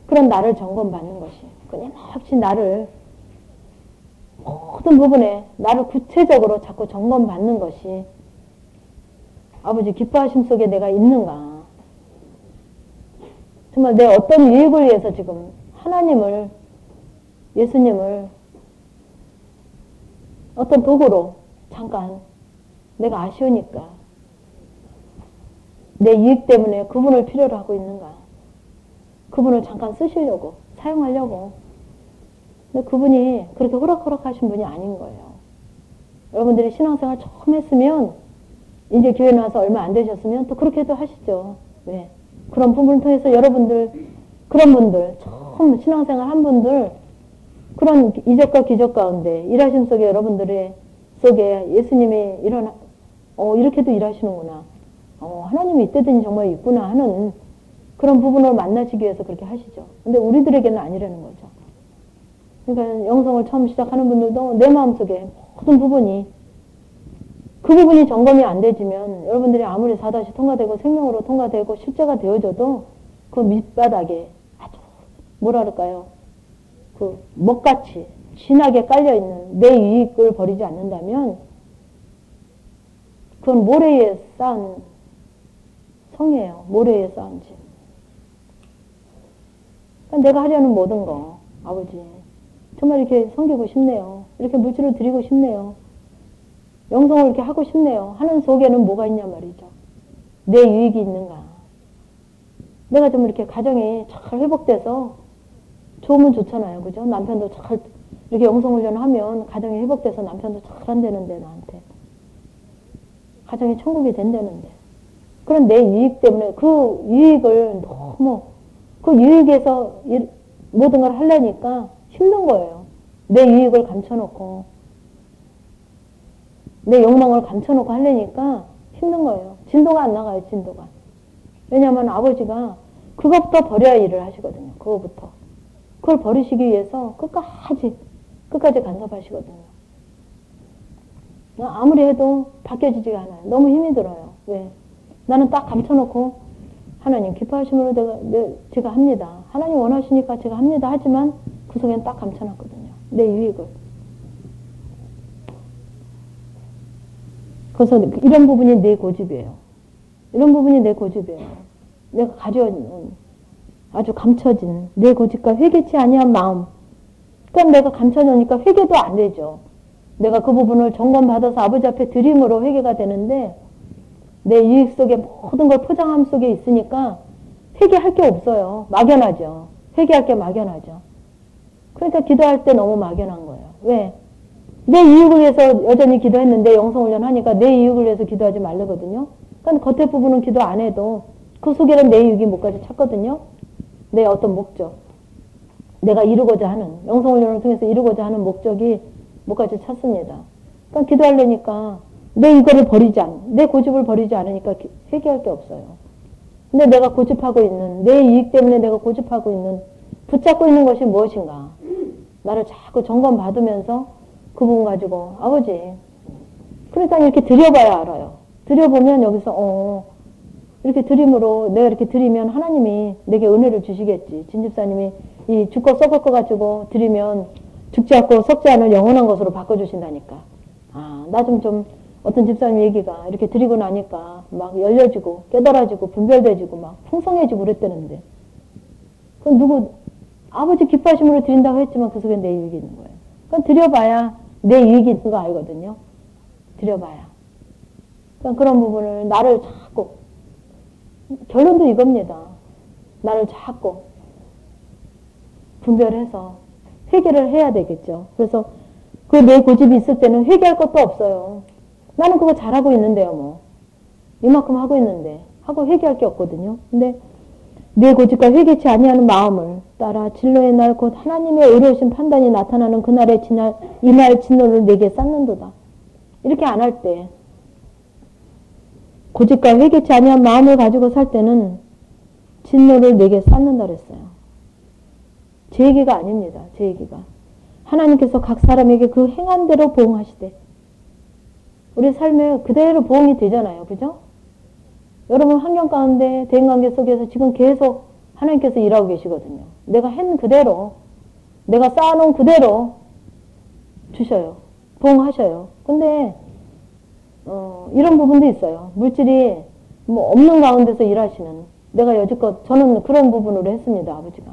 그런 나를 점검받는 것이 끊임없이 나를 모든 부분에 나를 구체적으로 자꾸 점검받는 것이 아버지 기뻐하심 속에 내가 있는가? 정말 내 어떤 유익을 위해서 지금 하나님을, 예수님을 어떤 도구로 잠깐 내가 아쉬우니까 내 유익 때문에 그분을 필요로 하고 있는가? 그분을 잠깐 쓰시려고, 사용하려고. 근데 그분이 그렇게 호락호락하신 분이 아닌 거예요. 여러분들이 신앙생활 처음 했으면 이제 교회 나와서 얼마 안 되셨으면 또 그렇게도 하시죠. 왜? 그런 부분을 통해서 여러분들, 그런 분들, 처음 신앙생활 한 분들, 그런 이적과 기적 가운데 일하심 속에 여러분들의 속에 예수님이 이렇게도 일하시는구나. 하나님이 이때든지 정말 있구나 하는 그런 부분을 만나시기 위해서 그렇게 하시죠. 근데 우리들에게는 아니라는 거죠. 그러니까 영성을 처음 시작하는 분들도 내 마음속에 모든 부분이 그 부분이 점검이 안 되지면 여러분들이 아무리 4다시 통과되고 생명으로 통과되고 실제가 되어져도 그 밑바닥에 아주 뭐랄까요? 그 먹같이 진하게 깔려있는 내 유익을 버리지 않는다면 그건 모래 위에 쌓은 성이에요. 모래 위에 쌓은 집. 그러니까 내가 하려는 모든 거 아버지 정말 이렇게 섬기고 싶네요. 이렇게 물질을 드리고 싶네요. 영성을 이렇게 하고 싶네요. 하는 속에는 뭐가 있냐 말이죠. 내 유익이 있는가. 내가 좀 이렇게 가정이 잘 회복돼서 좋으면 좋잖아요. 그죠? 남편도 잘 이렇게 영성훈련하면 가정이 회복돼서 남편도 잘 한다는데 나한테. 가정이 천국이 된다는데. 그런 내 유익 때문에 그 유익을 너무 그 유익에서 모든 걸 하려니까 힘든 거예요. 내 유익을 감춰놓고 내 욕망을 감춰놓고 하려니까 힘든 거예요. 진도가 안 나가요. 진도가. 왜냐하면 아버지가 그것부터 버려야 일을 하시거든요. 그거부터. 그걸 버리시기 위해서 끝까지 간섭하시거든요. 아무리 해도 바뀌어지지가 않아요. 너무 힘이 들어요. 왜? 나는 딱 감춰놓고 하나님 기뻐하심으로 제가 합니다. 하나님 원하시니까 제가 합니다. 하지만 그 속에는 딱 감춰놨거든요. 내 유익을. 그래서 이런 부분이 내 고집이에요. 이런 부분이 내 고집이에요. 내가 가져온 아주 감춰진 내 고집과 회개치 아니한 마음. 그럼 내가 감춰놓으니까 회개도 안 되죠. 내가 그 부분을 점검받아서 아버지 앞에 드림으로 회개가 되는데 내 유익 속에 모든 걸 포장함 속에 있으니까 회개할 게 없어요. 막연하죠. 회개할 게 막연하죠. 그러니까 기도할 때 너무 막연한 거예요. 왜? 내 이익을 위해서 여전히 기도했는데 영성훈련 하니까 내 이익을 위해서 기도하지 말거든요. 그러니까 겉에 부분은 기도 안 해도 그 속에는 내 이익이 뭐까지 찾거든요. 내 어떤 목적. 내가 이루고자 하는, 영성훈련을 통해서 이루고자 하는 목적이 뭐까지 찾습니다. 그러니까 기도하려니까 내 이거를 버리지 내 고집을 버리지 않으니까 회개할 게 없어요. 근데 내가 고집하고 있는, 내 이익 때문에 내가 고집하고 있는, 붙잡고 있는 것이 무엇인가. 나를 자꾸 점검 받으면서 그 부분 가지고, 아버지. 그러니까 이렇게 드려봐야 알아요. 드려보면 여기서, 이렇게 드림으로, 내가 이렇게 드리면 하나님이 내게 은혜를 주시겠지. 진집사님이 이 죽고 썩을 거 가지고 드리면 죽지 않고 썩지 않을 영원한 것으로 바꿔주신다니까. 아, 나 좀 어떤 집사님 얘기가 이렇게 드리고 나니까 막 열려지고 깨달아지고 분별돼지고 막 풍성해지고 그랬다는데. 그건 누구, 아버지 기뻐하심으로 드린다고 했지만 그 속에 내 이익이 있는 거예요. 그건 드려봐야 내 이익이 있는 거 알거든요. 드려봐야. 그러니까 그런 부분을 나를 자꾸, 결론도 이겁니다. 나를 자꾸 분별해서 회개를 해야 되겠죠. 그래서 그 내 고집이 있을 때는 회개할 것도 없어요. 나는 그거 잘하고 있는데요, 뭐. 이만큼 하고 있는데. 하고 회개할 게 없거든요. 근데 내 고집과 회개치 아니하는 마음을 따라 진로의 날 곧 하나님의 의로우신 판단이 나타나는 그날의 이날 진노를 내게 쌓는도다. 이렇게 안 할 때, 고집과 회개치 아니한 마음을 가지고 살 때는 진노를 내게 쌓는다 그랬어요. 제 얘기가 아닙니다. 제 얘기가. 하나님께서 각 사람에게 그 행한 대로 보응하시되 우리 삶에 그대로 보응이 되잖아요. 그죠? 여러분 환경 가운데 대인관계 속에서 지금 계속 하나님께서 일하고 계시거든요. 내가 한 그대로, 내가 쌓아놓은 그대로 주셔요. 보응하셔요. 근데 이런 부분도 있어요. 물질이 뭐 없는 가운데서 일하시는, 내가 여지껏 저는 그런 부분으로 했습니다. 아버지가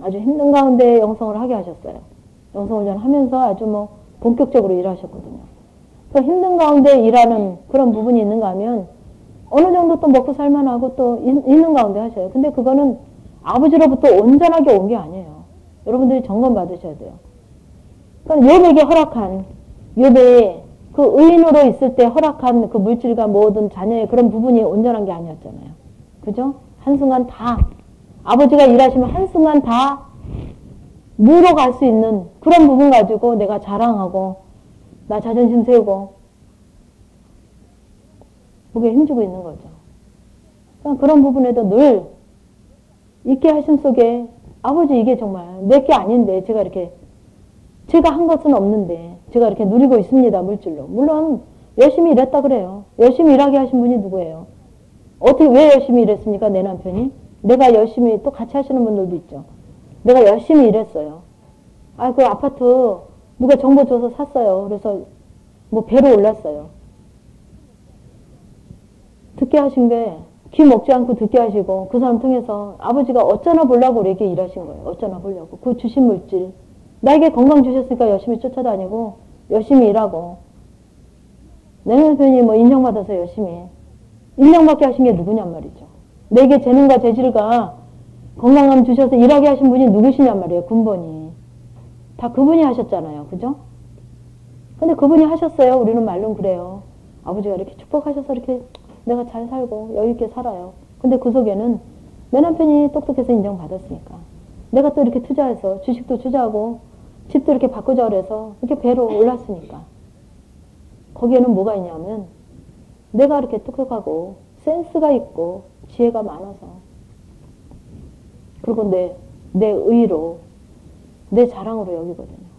아주 힘든 가운데 영성을 하게 하셨어요. 영성훈련 하면서 아주 뭐 본격적으로 일하셨거든요. 그 힘든 가운데 일하는 그런 부분이 있는가 하면 어느 정도 또 먹고 살만하고 또 있는 가운데 하셔요. 근데 그거는 아버지로부터 온전하게 온 게 아니에요. 여러분들이 점검 받으셔야 돼요. 그러니까 욥에게 허락한, 욥이 그 의인으로 있을 때 허락한 그 물질과 모든 자녀의 그런 부분이 온전한 게 아니었잖아요. 그죠? 한순간 다, 아버지가 일하시면 한순간 다 물어갈 수 있는 그런 부분 가지고 내가 자랑하고, 나 자존심 세우고, 그게 힘주고 있는 거죠. 그러니까 그런 부분에도 늘 있게 하심 속에, 아버지 이게 정말 내 게 아닌데, 제가 한 것은 없는데, 제가 이렇게 누리고 있습니다, 물질로. 물론, 열심히 일했다 그래요. 열심히 일하게 하신 분이 누구예요? 어떻게, 왜 열심히 일했습니까, 내 남편이? 내가 열심히, 또 같이 하시는 분들도 있죠. 내가 열심히 일했어요. 아, 그 아파트 누가 정보 줘서 샀어요. 그래서 뭐 배로 올랐어요. 듣게 하신 게, 귀 먹지 않고 듣게 하시고, 그 사람 통해서 아버지가 어쩌나 보려고 우리에게 일하신 거예요. 어쩌나 보려고. 그 주신 물질. 나에게 건강 주셨으니까 열심히 쫓아다니고, 열심히 일하고, 내 남편이 뭐 인정받아서 열심히 해. 인정받게 하신 게 누구냔 말이죠. 내게 재능과 재질과 건강함 주셔서 일하게 하신 분이 누구시냔 말이에요. 근본이. 다 그분이 하셨잖아요. 그죠? 근데 그분이 하셨어요. 우리는 말론 그래요. 아버지가 이렇게 축복하셔서 이렇게 내가 잘 살고 여유있게 살아요. 근데 그 속에는 내 남편이 똑똑해서 인정받았으니까. 내가 또 이렇게 투자해서 주식도 투자하고 집도 이렇게 바꾸자 그래서 이렇게 배로 올랐으니까. 거기에는 뭐가 있냐면 내가 이렇게 똑똑하고 센스가 있고 지혜가 많아서, 그리고 내 의로, 내 자랑으로 여기거든요.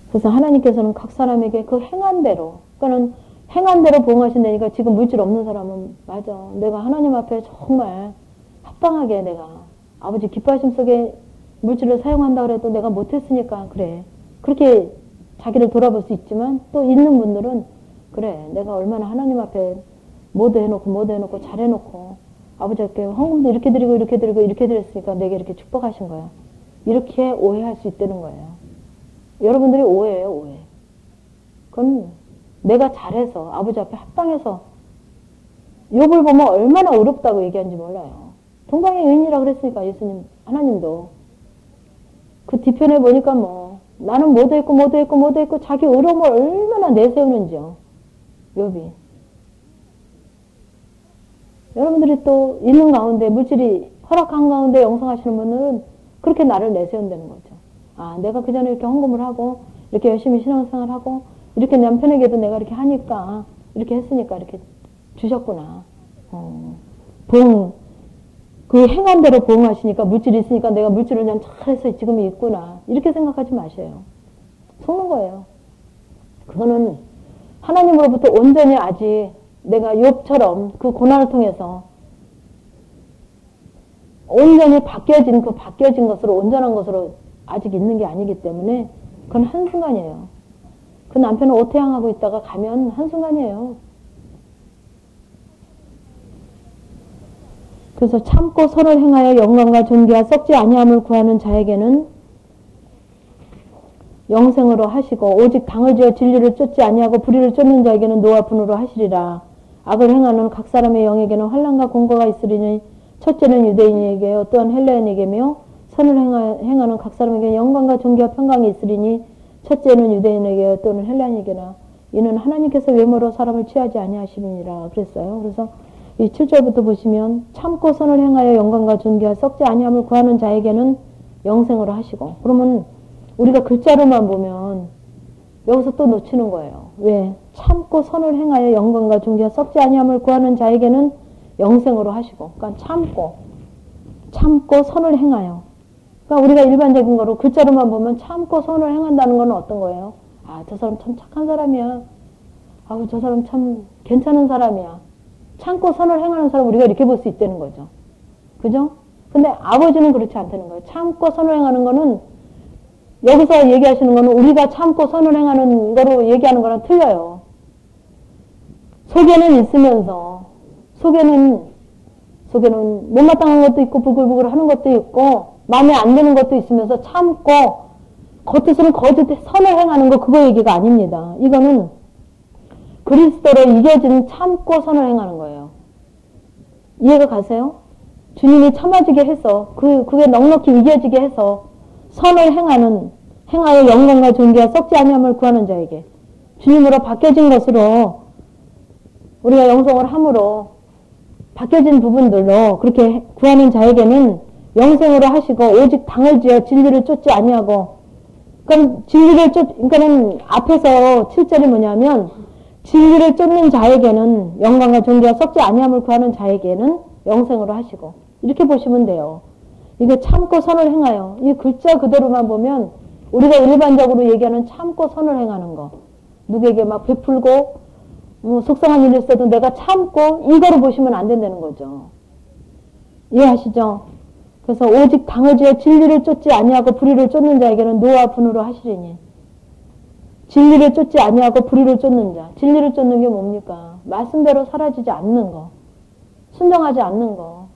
그래서 하나님께서는 각 사람에게 그 행한 대로, 그러니까는 행한 대로 보응하신다니까. 지금 물질 없는 사람은, 맞아, 내가 하나님 앞에 정말 합당하게 내가 아버지 기뻐하심 속에 물질을 사용한다 그래도 내가 못했으니까 그래. 그렇게 자기를 돌아볼 수 있지만, 또 있는 분들은 그래, 내가 얼마나 하나님 앞에 모두 해놓고 잘해놓고 아버지께 헌금도 이렇게 드리고 이렇게 드렸으니까 내게 이렇게 축복하신 거야. 이렇게 오해할 수 있다는 거예요. 여러분들이 오해예요, 오해. 그건 내가 잘해서 아버지 앞에 합당해서, 욥을 보면 얼마나 어렵다고 얘기하는지 몰라요. 동방의 의인이라 그랬으니까 예수님, 하나님도 그 뒤편에 보니까 뭐 나는 뭐도 했고 자기 의로움을 얼마나 내세우는지요. 욥이. 여러분들이 또 있는 가운데 물질이 허락한 가운데 영성하시는 분은 그렇게 나를 내세운다는 거죠. 아, 내가 그 전에 이렇게 헌금을 하고 이렇게 열심히 신앙생활하고 이렇게 남편에게도 내가 이렇게 하니까 이렇게 했으니까 이렇게 주셨구나. 그 행한 대로 보응하시니까 물질이 있으니까 내가 물질을 그냥 잘해서 지금이 있구나. 이렇게 생각하지 마세요. 속는 거예요. 그거는 하나님으로부터 온전히 아직 내가 욥처럼 그 고난을 통해서 온전히 바뀌어진 것으로 온전한 것으로 아직 있는 게 아니기 때문에 그건 한순간이에요. 그 남편은 오태양하고 있다가 가면 한순간이에요. 그래서 참고 선을 행하여 영광과 존귀와 썩지 아니함을 구하는 자에게는 영생으로 하시고 오직 당을 지어 진리를 쫓지 아니하고 불의를 쫓는 자에게는 노와 분으로 하시리라. 악을 행하는 각 사람의 영에게는 환난과 공고가 있으리니 첫째는 유대인에게 또한 헬라인에게며 선을 행하는 각 사람에게 영광과 존귀와 평강이 있으리니 첫째는 유대인에게 또는 헬라인에게나 이는 하나님께서 외모로 사람을 취하지 아니하심이니라 그랬어요. 그래서 이 7절부터 보시면 참고 선을 행하여 영광과 존귀와 썩지 아니함을 구하는 자에게는 영생으로 하시고 그러면 우리가 글자로만 보면 여기서 또 놓치는 거예요. 왜? 참고 선을 행하여 영광과 존귀와 썩지 아니함을 구하는 자에게는 영생으로 하시고 그러니까 참고 선을 행하여 그러니까 우리가 일반적인 거로 글자로만 보면 참고 선을 행한다는 건 어떤 거예요? 아, 저 사람 참 착한 사람이야. 아우, 저 사람 참 괜찮은 사람이야. 참고 선을 행하는 사람 우리가 이렇게 볼 수 있다는 거죠. 그죠? 근데 아버지는 그렇지 않다는 거예요. 참고 선을 행하는 거는 여기서 얘기하시는 거는 우리가 참고 선을 행하는 거로 얘기하는 거랑 틀려요. 속에는 있으면서 속에는 못마땅한 것도 있고 부글부글 하는 것도 있고 마음에 안 드는 것도 있으면서 참고 겉으로는 거짓 선을 행하는 거 그거 얘기가 아닙니다. 이거는 그리스도로 이겨진 참고 선을 행하는 거예요. 이해가 가세요? 주님이 참아지게 해서 그게 넉넉히 이겨지게 해서 선을 행하여 영광과 존귀와 썩지 아니함을 구하는 자에게 주님으로 바뀌어진 것으로 우리가 영성을 함으로 바뀌어진 부분들로 그렇게 구하는 자에게는 영생으로 하시고 오직 당을 지어 진리를 쫓지 아니하고 그러니까는 앞에서 7절이 뭐냐면 진리를 쫓는 자에게는 영광과 존귀와 썩지 아니함을 구하는 자에게는 영생으로 하시고 이렇게 보시면 돼요. 이거 참고 선을 행하여 이 글자 그대로만 보면 우리가 일반적으로 얘기하는 참고 선을 행하는 거 누구에게 막 베풀고 속상한 일이 있어도 내가 참고 이거로 보시면 안 된다는 거죠. 이해하시죠? 그래서 오직 당을 지어 진리를 쫓지 아니하고 불의를 쫓는 자에게는 노와 분으로 하시리니 진리를 쫓지 아니하고 불의를 쫓는 자. 진리를 쫓는 게 뭡니까? 말씀대로 사라지지 않는 거. 순종하지 않는 거.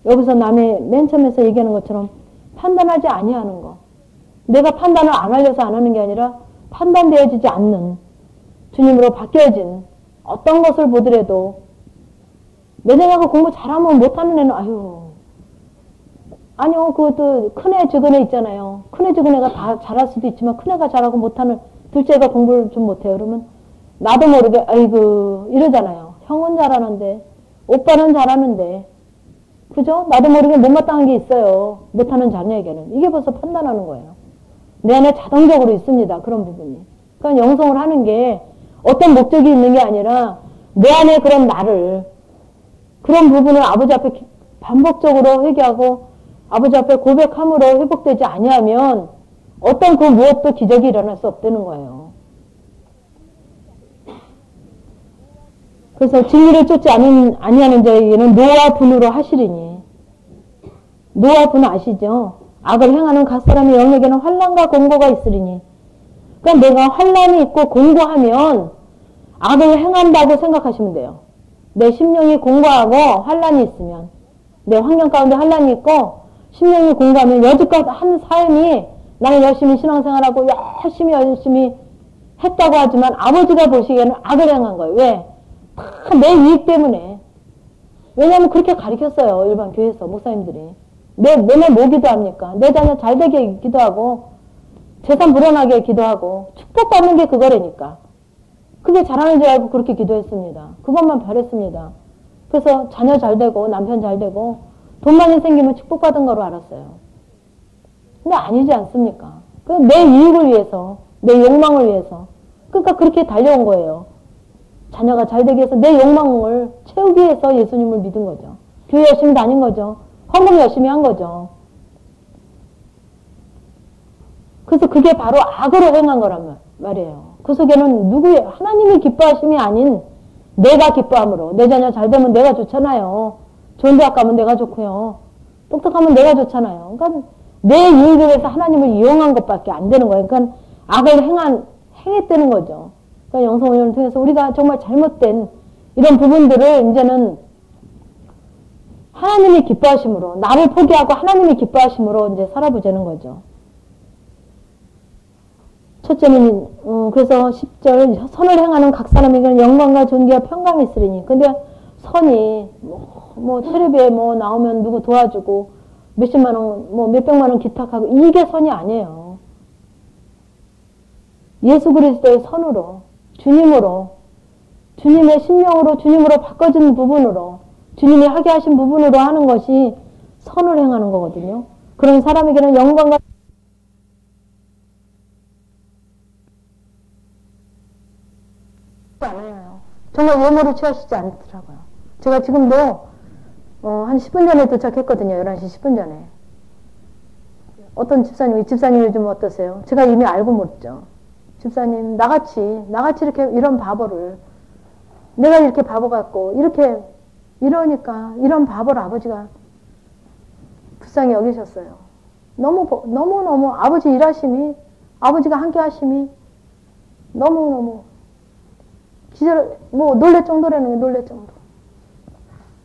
여기서 남의 맨 처음에서 얘기하는 것처럼 판단하지 아니하는 거. 내가 판단을 안 하려서 안 하는 게 아니라 판단되어지지 않는 주님으로 바뀌어진 어떤 것을 보더라도 내 생각에 공부 잘하면 못하는 애는 아니요 그것도 큰애 적은애 있잖아요. 큰애 적은애가 다 잘할 수도 있지만 큰애가 잘하고 못하는 둘째가 공부를 좀 못해요. 그러면 나도 모르게 아이고 이러잖아요. 형은 잘하는데 오빠는 잘하는데 그죠? 나도 모르게 못마땅한 게 있어요. 못하는 자녀에게는. 이게 벌써 판단하는 거예요. 내 안에 자동적으로 있습니다. 그런 부분이. 그러니까 영성을 하는 게 어떤 목적이 있는 게 아니라 내 안에 그런 나를 그런 부분을 아버지 앞에 반복적으로 회개하고 아버지 앞에 고백함으로 회복되지 아니하면 어떤 그 무엇도 기적이 일어날 수 없다는 거예요. 그래서 진리를 쫓지 아니하는 자에게는 노와 분으로 하시리니 노와 분 아시죠? 악을 행하는 각 사람의 영에게는 환난과 공고가 있으리니 그러니까 내가 환난이 있고 공고하면 악을 행한다고 생각하시면 돼요. 내 심령이 공고하고 환난이 있으면 내 환경 가운데 환난이 있고 심령이 공고하면 여지껏 한 삶이 나는 열심히 신앙생활하고 열심히 했다고 하지만 아버지가 보시기에는 악을 행한 거예요. 왜? 다 내 이익 때문에. 왜냐하면 그렇게 가르쳤어요. 일반 교회에서 목사님들이. 맨날 뭐 기도합니까? 내 자녀 잘되게 기도하고 재산 불어나게 기도하고 축복받는 게 그거라니까. 그게 잘하는 줄 알고 그렇게 기도했습니다. 그것만 바랬습니다. 그래서 자녀 잘되고 남편 잘되고 돈 많이 생기면 축복받은 거로 알았어요. 근데 아니지 않습니까? 내 이익을 위해서, 내 욕망을 위해서. 그러니까 그렇게 달려온 거예요. 자녀가 잘되기 위해서 내 욕망을 채우기 위해서 예수님을 믿은 거죠. 교회 열심히 다닌 거죠. 헌금 열심히 한 거죠. 그래서 그게 바로 악으로 행한 거란 말이에요. 그 속에는 누구의 하나님이 기뻐하심이 아닌 내가 기뻐함으로. 내 자녀 잘 되면 내가 좋잖아요. 좋은 대학 가면 내가 좋고요. 똑똑하면 내가 좋잖아요. 그러니까 내 이익을 위해서 하나님을 이용한 것밖에 안 되는 거예요. 그러니까 악을 행했다는 거죠. 그러니까 영성훈련을 통해서 우리가 정말 잘못된 이런 부분들을 이제는 하나님이 기뻐하심으로, 나를 포기하고 하나님이 기뻐하심으로 이제 살아보자는 거죠. 첫째는 그래서 10절 선을 행하는 각 사람에게는 영광과 존귀와 평강이 있으리니. 근데 선이 뭐 텔레비에 뭐 나오면 누구 도와주고 몇십만 원, 뭐 몇백만 원 기탁하고 이게 선이 아니에요. 예수 그리스도의 선으로, 주님으로, 주님의 심령으로, 주님으로 바꿔준 부분으로, 주님이 하게 하신 부분으로 하는 것이 선을 행하는 거거든요. 그런 사람에게는 영광과 않아요. 정말 외모로 취하시지 않더라고요. 제가 지금도 한 10분 전에 도착했거든요. 11시 10분 전에. 어떤 집사님이, 집사님 요즘 어떠세요? 제가 이미 알고 묻죠. 집사님, 나같이 이렇게 이런 바보를, 내가 이렇게 바보 같고, 이러니까, 이런 바보를 아버지가 불쌍히 여기셨어요. 너무너무 아버지 일하심이, 아버지가 함께 하심이, 너무너무, 놀랄 정도라는 게 놀랄 정도.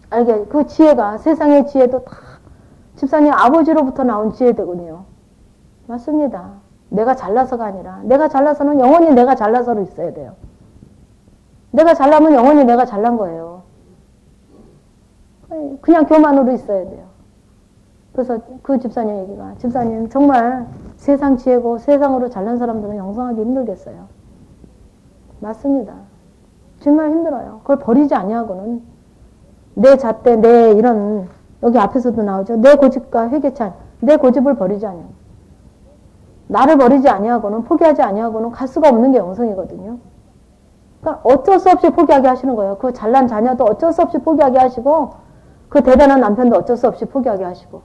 알게, 그 지혜가, 세상의 지혜도 다 집사님 아버지로부터 나온 지혜되군요. 맞습니다. 내가 잘나서가 아니라, 내가 잘나서는 영원히 내가 잘나서로 있어야 돼요. 내가 잘나면 영원히 내가 잘난 거예요. 그냥 교만으로 있어야 돼요. 그래서 그 집사님 얘기가, 집사님 정말 세상 지혜고 세상으로 잘난 사람들은 영성하기 힘들겠어요. 맞습니다. 정말 힘들어요. 그걸 버리지 아니하고는 내 잣대, 내 이런, 여기 앞에서도 나오죠. 내 고집과 회개찬, 내 고집을 버리지 아니하고, 나를 버리지 아니하고는, 포기하지 아니하고는 갈 수가 없는 게 영성이거든요. 그러니까 어쩔 수 없이 포기하게 하시는 거예요. 그 잘난 자녀도 어쩔 수 없이 포기하게 하시고, 그 대단한 남편도 어쩔 수 없이 포기하게 하시고,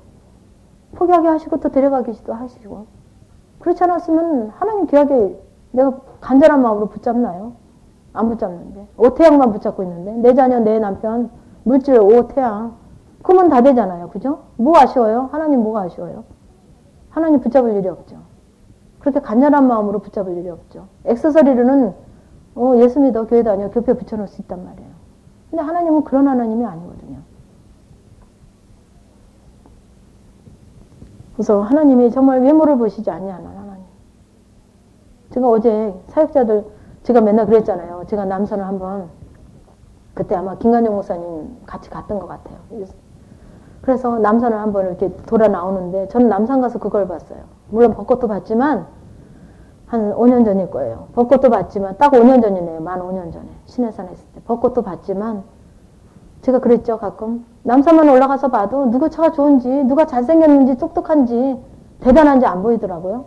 또 데려가기도 하시고. 그렇지 않았으면 하나님 귀하게 내가 간절한 마음으로 붙잡나요? 안 붙잡는데. 오태양만 붙잡고 있는데. 내 자녀, 내 남편, 물질, 오태양. 그러면 다 되잖아요. 그죠? 뭐 아쉬워요? 하나님 뭐가 아쉬워요? 하나님 붙잡을 일이 없죠. 그렇게 간절한 마음으로 붙잡을 일이 없죠. 액세서리로는 예수 믿어, 교회 다녀, 교표에 붙여놓을 수 있단 말이에요. 근데 하나님은 그런 하나님이 아니거든요. 그래서 하나님이 정말 외모를 보시지 아니하는 하나님. 제가 어제 사역자들, 제가 맨날 그랬잖아요. 제가 남산을 한번, 그때 아마 김관영 목사님 같이 갔던 것 같아요. 그래서 남산을 한번 이렇게 돌아 나오는데, 저는 남산 가서 그걸 봤어요. 물론 벚꽃도 봤지만, 한 5년 전일 거예요. 벚꽃도 봤지만, 딱 5년 전이네요. 만 5년 전에. 신해산에 있을 때. 벚꽃도 봤지만, 제가 그랬죠, 가끔. 남산만 올라가서 봐도 누구 차가 좋은지, 누가 잘생겼는지, 똑똑한지, 대단한지 안 보이더라고요.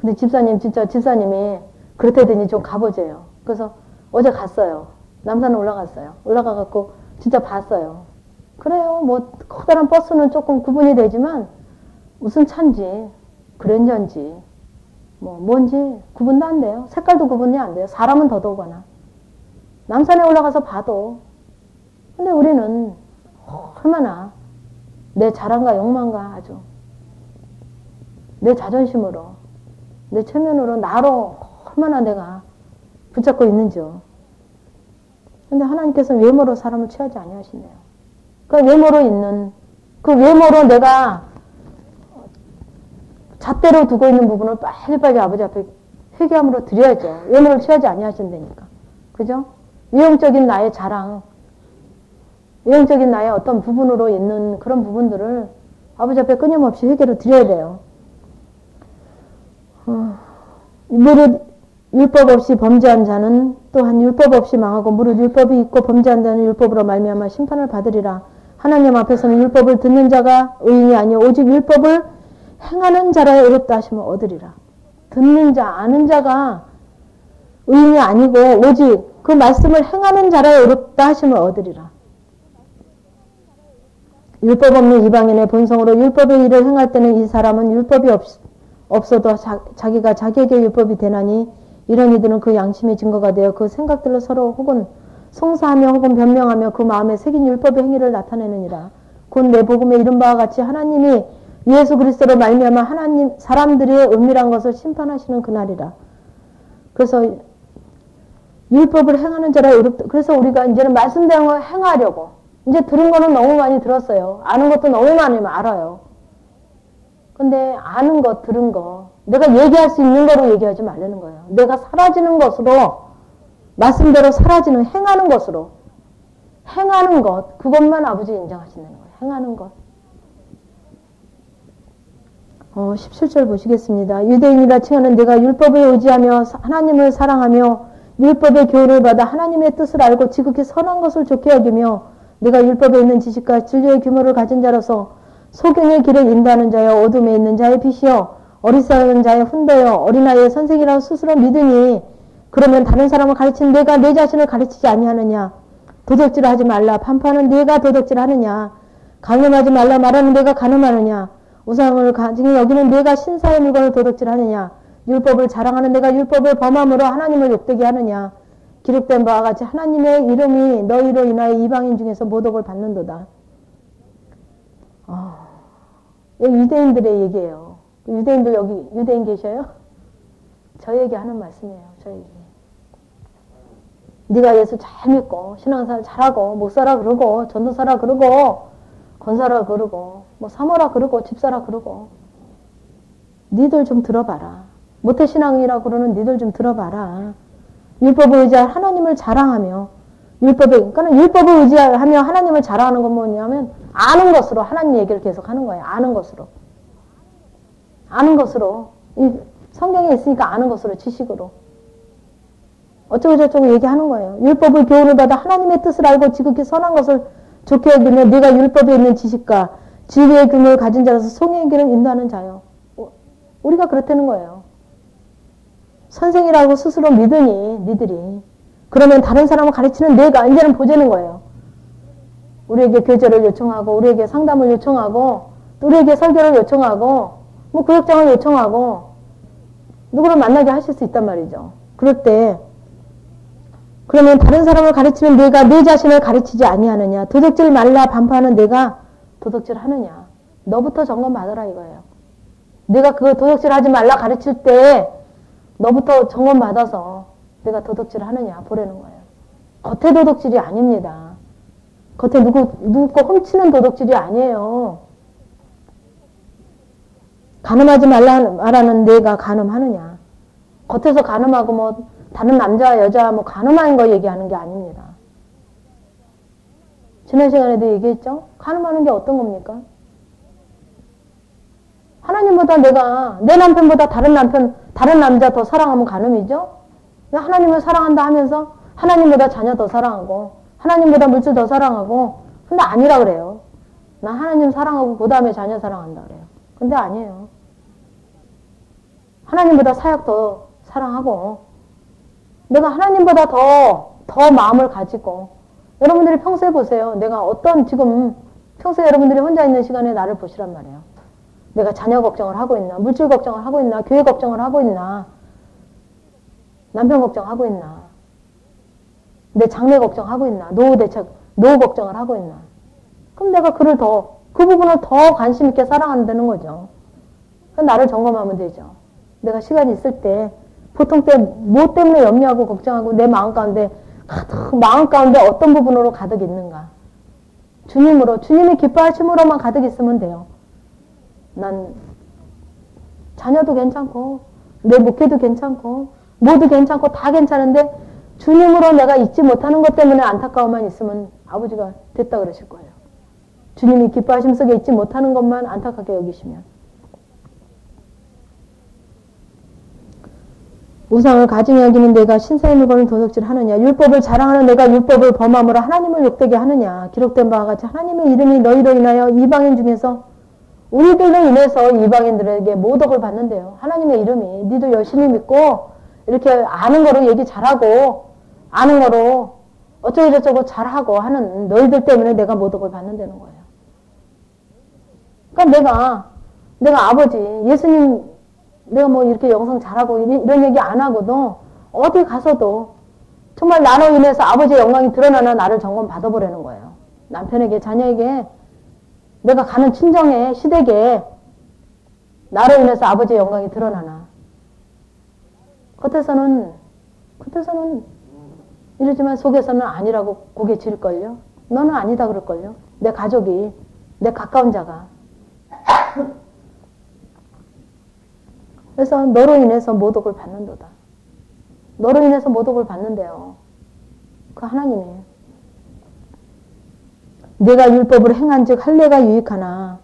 근데 집사님이 그렇다더니 좀 가보재요. 그래서 어제 갔어요. 남산에 올라갔어요. 올라가갖고 진짜 봤어요. 그래요. 뭐 커다란 버스는 조금 구분이 되지만 무슨 차인지, 그랜저인지, 뭔지 구분도 안 돼요. 색깔도 구분이 안 돼요. 사람은 더더구나. 남산에 올라가서 봐도. 근데 우리는 얼마나 내 자랑과 욕망과 아주 내 자존심으로, 내 체면으로, 나로 얼마나 내가 붙잡고 있는지요. 근데 하나님께서는 외모로 사람을 취하지 아니하시네요. 그 외모로 있는, 그 외모로 내가 잣대로 두고 있는 부분을 빨리빨리 아버지 앞에 회개함으로 드려야죠. 외모를 취하지 아니하신다니까. 그죠? 외형적인 나의 자랑, 외형적인 나의 어떤 부분으로 있는 그런 부분들을 아버지 앞에 끊임없이 회개를 드려야 돼요. 무릇 율법 없이 범죄한 자는 또한 율법 없이 망하고 무릇 율법이 있고 범죄한 자는 율법으로 말미암아 심판을 받으리라. 하나님 앞에서는 율법을 듣는 자가 의인이 아니요 오직 율법을 행하는 자라 의롭다 하심을 얻으리라. 듣는 자, 아는 자가 의인이 아니고 오직 그 말씀을 행하는 자라 의롭다 하심을 얻으리라. 율법 없는 이방인의 본성으로 율법의 일을 행할 때는 이 사람은 율법이 없어도 자기가 자기에게 율법이 되나니 이런 이들은 그 양심의 증거가 되어 그 생각들로 서로 혹은 송사하며 혹은 변명하며 그 마음에 새긴 율법의 행위를 나타내느니라. 곧 내 복음에 이른 바와 같이 하나님이 예수 그리스도로 말미암아 하나님 사람들의 은밀한 것을 심판하시는 그날이라. 그래서 율법을 행하는 자라 의롭다. 그래서 우리가 이제는 말씀대로 걸 행하려고 이제 들은 거는 너무 많이 들었어요. 아는 것도 너무 많이 알아요. 근데 아는 것, 들은 거 내가 얘기할 수 있는 거로 얘기하지 말라는 거예요. 내가 사라지는 것으로 말씀대로 사라지는 행하는 것으로 행하는 것 그것만 아버지 인정하신다는 거예요. 행하는 것. 17절 보시겠습니다. 유대인이라 칭하는 내가 율법에 의지하며 하나님을 사랑하며 율법의 교훈을 받아 하나님의 뜻을 알고 지극히 선한 것을 좋게 여기며 내가 율법에 있는 지식과 진리의 규모를 가진 자로서 소경의 길을 인도하는 자여 어둠에 있는 자의 빛이여 어리석은 자의 훈도여 어린아이의 선생이라고 스스로 믿으니 그러면 다른 사람을 가르치는 내가 내 자신을 가르치지 아니하느냐. 도덕질을 하지 말라 판파는 내가 도덕질하느냐. 간음하지 말라 말하는 내가 간음하느냐. 우상을 가지고 여기는 내가 신사의 물건을 도덕질하느냐. 율법을 자랑하는 내가 율법을 범함으로 하나님을 욕되게 하느냐. 기록된 바와 같이 하나님의 이름이 너희로 인하여 이방인 중에서 모독을 받는도다. 유대인들의 얘기예요. 유대인들 여기 유대인 계셔요? 저에게 하는 말씀이에요. 저에게. 네가 예수 잘 믿고 신앙생활 잘하고 목사라 그러고 전도사라 그러고 권사라 그러고 뭐 사모라 그러고 집사라 그러고 니들 좀 들어봐라. 모태신앙이라고 그러는 니들 좀 들어봐라. 율법을 의지하여 하나님을 자랑하며 그러니까 율법을 의지하며 하나님을 자랑하는 건 뭐냐면 아는 것으로 하나님 얘기를 계속 하는 거예요. 아는 것으로. 아는 것으로. 이 성경에 있으니까 아는 것으로 지식으로. 어쩌고 저쩌고 얘기하는 거예요. 율법을 교훈을 받아 하나님의 뜻을 알고 지극히 선한 것을 좋게 여기며 네가 율법에 있는 지식과 진리의 규모를 가진 자라서 성령의 길을 인도하는 자요. 우리가 그렇다는 거예요. 선생이라고 스스로 믿으니 니들이 그러면 다른 사람을 가르치는 내가 이제는 보자는 거예요. 우리에게 교제를 요청하고 우리에게 상담을 요청하고 또 우리에게 설교를 요청하고 뭐 구역장을 요청하고 누구를 만나게 하실 수 있단 말이죠. 그럴 때 그러면 다른 사람을 가르치는 내가 내 자신을 가르치지 아니하느냐. 도덕질 말라 반파하는 내가 도덕질 하느냐. 너부터 점검 받아라 이거예요. 내가 그 도덕질 하지 말라 가르칠 때 너부터 점검 받아서 내가 도덕질 하느냐 보라는 거예요. 겉에 도덕질이 아닙니다. 겉에 누구 거 훔치는 도덕질이 아니에요. 간음하지 말라는 내가 간음하느냐. 겉에서 간음하고 뭐 다른 남자 여자 뭐 간음하는 거 얘기하는 게 아닙니다. 지난 시간에도 얘기했죠. 간음하는 게 어떤 겁니까? 하나님보다 내가 내 남편보다 다른 남자 더 사랑하면 간음이죠. 하나님을 사랑한다 하면서 하나님보다 자녀 더 사랑하고 하나님보다 물질 더 사랑하고 근데 아니라 그래요. 나 하나님 사랑하고 그 다음에 자녀 사랑한다 그래요. 근데 아니에요. 하나님보다 사역 더 사랑하고 내가 하나님보다 더 마음을 가지고 여러분들이 평소에 보세요. 내가 어떤 지금 평소에 여러분들이 혼자 있는 시간에 나를 보시란 말이에요. 내가 자녀 걱정을 하고 있나 물질 걱정을 하고 있나 교회 걱정을 하고 있나 남편 걱정하고 있나 내 장래 걱정하고 있나 노후 걱정을 하고 있나 그럼 내가 그 부분을 더 관심 있게 사랑한다는 거죠. 나를 점검하면 되죠. 내가 시간이 있을 때 보통 때 뭐 때문에 염려하고 걱정하고 내 마음 가운데 어떤 부분으로 가득 있는가. 주님이 기뻐하심으로만 가득 있으면 돼요. 난 자녀도 괜찮고 내 목회도 괜찮고 모두 괜찮고 다 괜찮은데 주님으로 내가 잊지 못하는 것 때문에 안타까움만 있으면 아버지가 됐다 그러실 거예요. 주님이 기뻐하심 속에 있지 못하는 것만 안타깝게 여기시면. 우상을 가증히 여기는 내가 신사의 물건을 도둑질하느냐. 율법을 자랑하는 내가 율법을 범함으로 하나님을 욕되게 하느냐. 기록된 바와 같이 하나님의 이름이 너희로 인하여 이방인 중에서 우리들로 인해서 이방인들에게 모독을 받는데요. 하나님의 이름이 니도 열심히 믿고 이렇게 아는 거로 얘기 잘하고 아는 거로 어쩌고저쩌고 잘하고 하는 너희들 때문에 내가 모독을 받는다는 거예요. 그러니까 내가 아버지 예수님 내가 뭐 이렇게 영성 잘하고 이런 얘기 안 하고도 어디 가서도 정말 나로 인해서 아버지의 영광이 드러나나 나를 점검 받아보라는 거예요. 남편에게 자녀에게 내가 가는 친정에 시댁에 나로 인해서 아버지의 영광이 드러나나. 겉에서는 이러지만 속에서는 아니라고 고개 질걸요. 너는 아니다 그럴걸요. 내 가족이 내 가까운 자가. 그래서 너로 인해서 모독을 받는도다. 너로 인해서 모독을 받는데요. 그 하나님이에요. 내가 율법을 행한즉 할례가 유익하나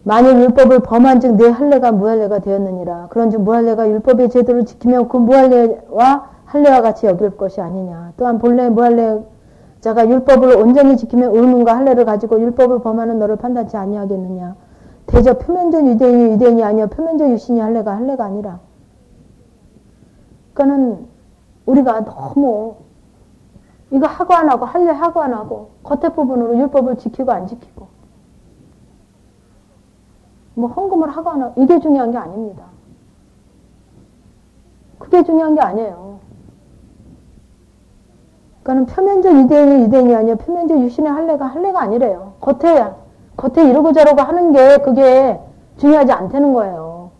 만일 율법을 범한즉 내 할례가 무할례가 되었느니라. 그런즉 무할례가 율법의 제도를 지키면 그 무할례와 할례와 같이 여길 것이 아니냐. 또한 본래 무할례자가 율법을 온전히 지키면 의문과 할례를 가지고 율법을 범하는 너를 판단치 아니하겠느냐. 대저 표면적 유대인이 아니여 표면적 유신이 할례가 아니라. 그러니까는 우리가 너무 이거 하고 안 하고 할례 하고 안 하고 겉에 부분으로 율법을 지키고 안 지키고 뭐 헌금을 하고 안 하고 이게 중요한 게 아닙니다. 그게 중요한 게 아니에요. 그러니까 표면적 유대인이 아니라 표면적 유신의 할례가 아니래요. 겉에 이러고 저러고 하는 게 그게 중요하지 않다는 거예요.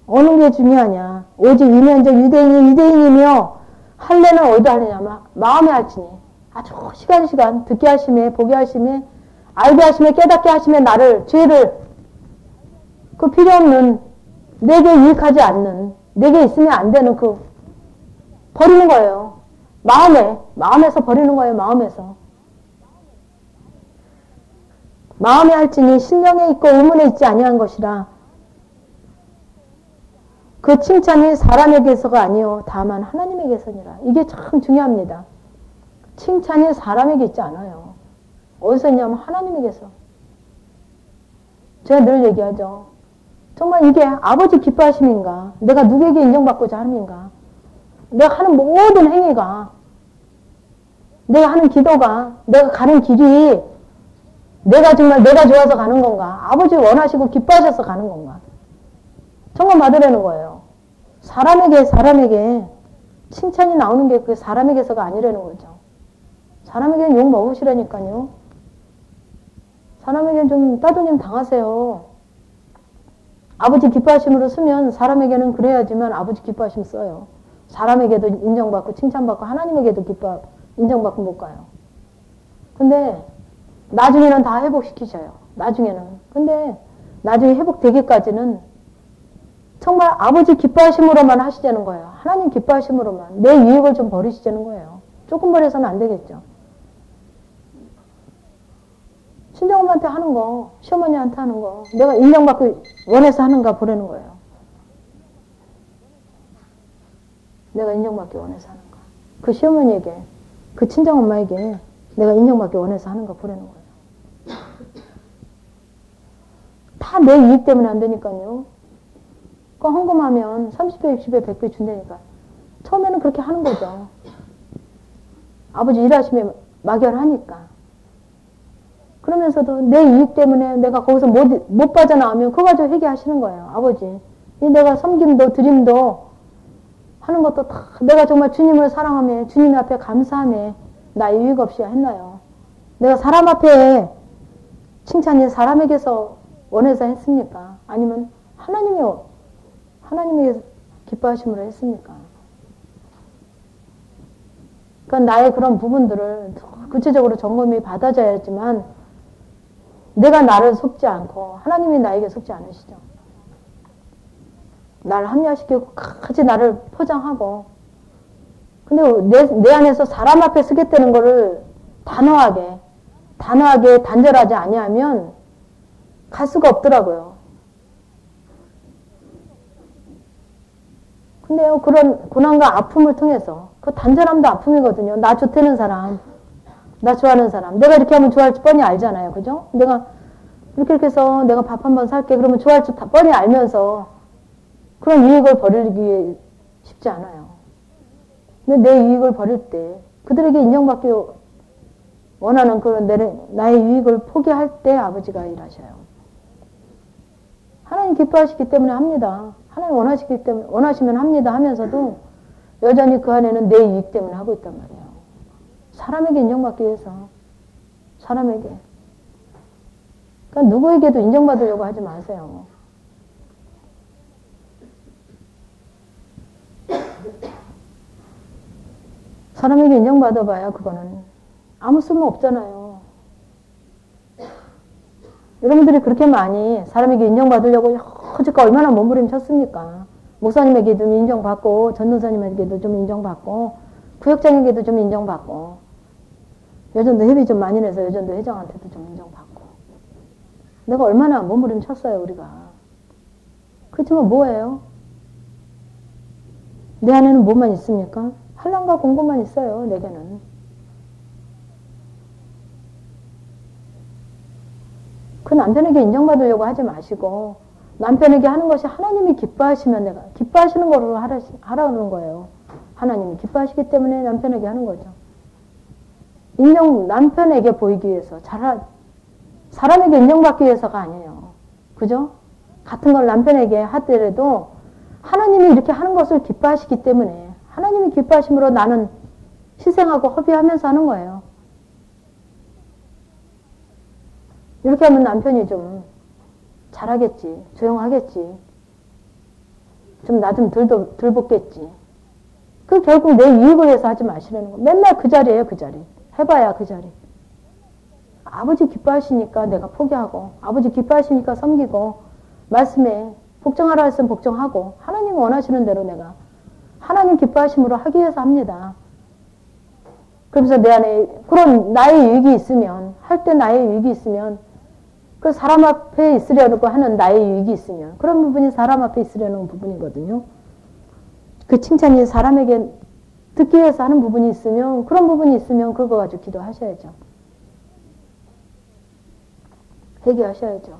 어느 게 중요하냐. 오직 위면적 유대인이며 할례는 어디다 하느냐. 마음에 할지니. 아주 시간 듣게 하심에 보게 하심에 알게 하심에 깨닫게 하심에 나를 죄를 그 필요 없는 내게 유익하지 않는 내게 있으면 안 되는 그 버리는 거예요. 마음에서 버리는 거예요. 마음에 할지니 신령에 있고 의문에 있지 아니한 것이라. 그 칭찬이 사람에게서가 아니요 다만 하나님에게서니라. 이게 참 중요합니다. 칭찬이 사람에게 있지 않아요. 어디서 있냐면 하나님에게서. 제가 늘 얘기하죠. 정말 이게 아버지 기뻐하심인가? 내가 누구에게 인정받고자 함인가? 내가 하는 모든 행위가, 내가 하는 기도가, 내가 가는 길이 내가 좋아서 가는 건가? 아버지 원하시고 기뻐하셔서 가는 건가? 정말 받으라는 거예요. 사람에게 칭찬이 나오는 게 그 사람에게서가 아니라는 거죠. 사람에게는 욕 먹으시라니까요. 사람에게는 좀 따돌림 당하세요. 아버지 기뻐하심으로 쓰면 사람에게는 그래야지만 아버지 기뻐하심 써요. 사람에게도 인정받고 칭찬받고 하나님에게도 인정받고 못 가요. 근데 나중에는 다 회복시키셔요. 근데 나중에 회복되기까지는 정말 아버지 기뻐하심으로만 하시자는 거예요. 하나님 기뻐하심으로만. 내 유익을 좀 버리시자는 거예요. 조금 버려서는 안 되겠죠. 친정엄마한테 하는 거, 시어머니한테 하는 거, 내가 인정받고 원해서 하는가 보라는 거예요. 내가 인정받기 원해서 하는가. 그 시어머니에게, 그 친정엄마에게 내가 인정받기 원해서 하는가 보라는 거예요. 다 내 이익 때문에 안 되니까요. 그 헌금하면 30배, 60배, 100배 준다니까. 처음에는 그렇게 하는 거죠. 아버지 일하시면 막연하니까. 그러면서도 내 이익 때문에 내가 거기서 못 빠져나오면 그거 가지고 회개하시는 거예요. 아버지. 내가 섬김도 드림도 하는 것도 다 내가 정말 주님을 사랑하며 주님 앞에 감사하며 나 유익 없이 했나요? 내가 사람 앞에 칭찬이 사람에게서 원해서 했습니까? 아니면 하나님의 기뻐하심으로 했습니까? 그러니까 나의 그런 부분들을 구체적으로 점검이 받아져야지만 내가 나를 속지 않고 하나님이 나에게 속지 않으시죠. 나를 합리화시키고 같이 나를 포장하고 근데 내 안에서 사람 앞에 쓰겠다는 거를 단호하게 단호하게 단절하지 아니하면 갈 수가 없더라고요. 근데요, 그런 고난과 아픔을 통해서, 그 단절함도 아픔이거든요. 나 좋다는 사람, 나 좋아하는 사람, 내가 이렇게 하면 좋아할지 뻔히 알잖아요. 그죠? 내가 이렇게 해서 내가 밥 한번 살게 그러면 좋아할지 다 뻔히 알면서 그런 유익을 버리기 쉽지 않아요. 근데 내 유익을 버릴 때, 그들에게 인정받기 원하는 그런 나의 유익을 포기할 때 아버지가 일하셔요. 하나님 기뻐하시기 때문에 합니다. 하나님 원하시기 때문에, 원하시면 합니다 하면서도 여전히 그 안에는 내 이익 때문에 하고 있단 말이에요. 사람에게 인정받기 위해서. 사람에게. 그러니까 누구에게도 인정받으려고 하지 마세요. 사람에게 인정받아봐야 그거는 아무 쓸모 없잖아요. 여러분들이 그렇게 많이 사람에게 인정받으려고 여지껏 얼마나 몸부림쳤습니까? 목사님에게도 인정받고 전도사님에게도 좀 인정받고 구역장에게도 좀 인정받고 여전도 협의 좀 많이 내서 여전도 회장한테도 좀 인정받고 내가 얼마나 몸부림쳤어요 우리가. 그렇지만 뭐예요? 내 안에는 뭐만 있습니까? 한란과 공고만 있어요. 내게는. 그 남편에게 인정받으려고 하지 마시고 남편에게 하는 것이 하나님이 기뻐하시면 내가 기뻐하시는 거로 하라는 거예요. 하나님이 기뻐하시기 때문에 남편에게 하는 거죠. 남편에게 보이기 위해서 사람에게 인정받기 위해서가 아니에요. 그죠? 같은 걸 남편에게 하더라도 하나님이 이렇게 하는 것을 기뻐하시기 때문에 하나님이 기뻐하심으로 나는 희생하고 허비하면서 하는 거예요. 이렇게 하면 남편이 좀 잘하겠지. 조용하겠지. 좀 나 좀 덜 벗겠지. 그 결국 내 이익을 위해서 하지 마시라는 거. 맨날 그 자리예요. 그 자리. 해봐야 그 자리. 아버지 기뻐하시니까 내가 포기하고 아버지 기뻐하시니까 섬기고 말씀에 복종하라 했으면 복종하고 하나님 원하시는 대로 내가 하나님 기뻐하심으로 하기 위해서 합니다. 그러면서 내 안에 그런 나의 유익이 있으면 할 때 나의 유익이 있으면 그 사람 앞에 있으려고 하는 나의 유익이 있으면 그런 부분이 사람 앞에 있으려는 부분이거든요. 그 칭찬이 사람에게 듣기 위해서 하는 부분이 있으면 그런 부분이 있으면 그거 가지고 기도하셔야죠. 회개하셔야죠.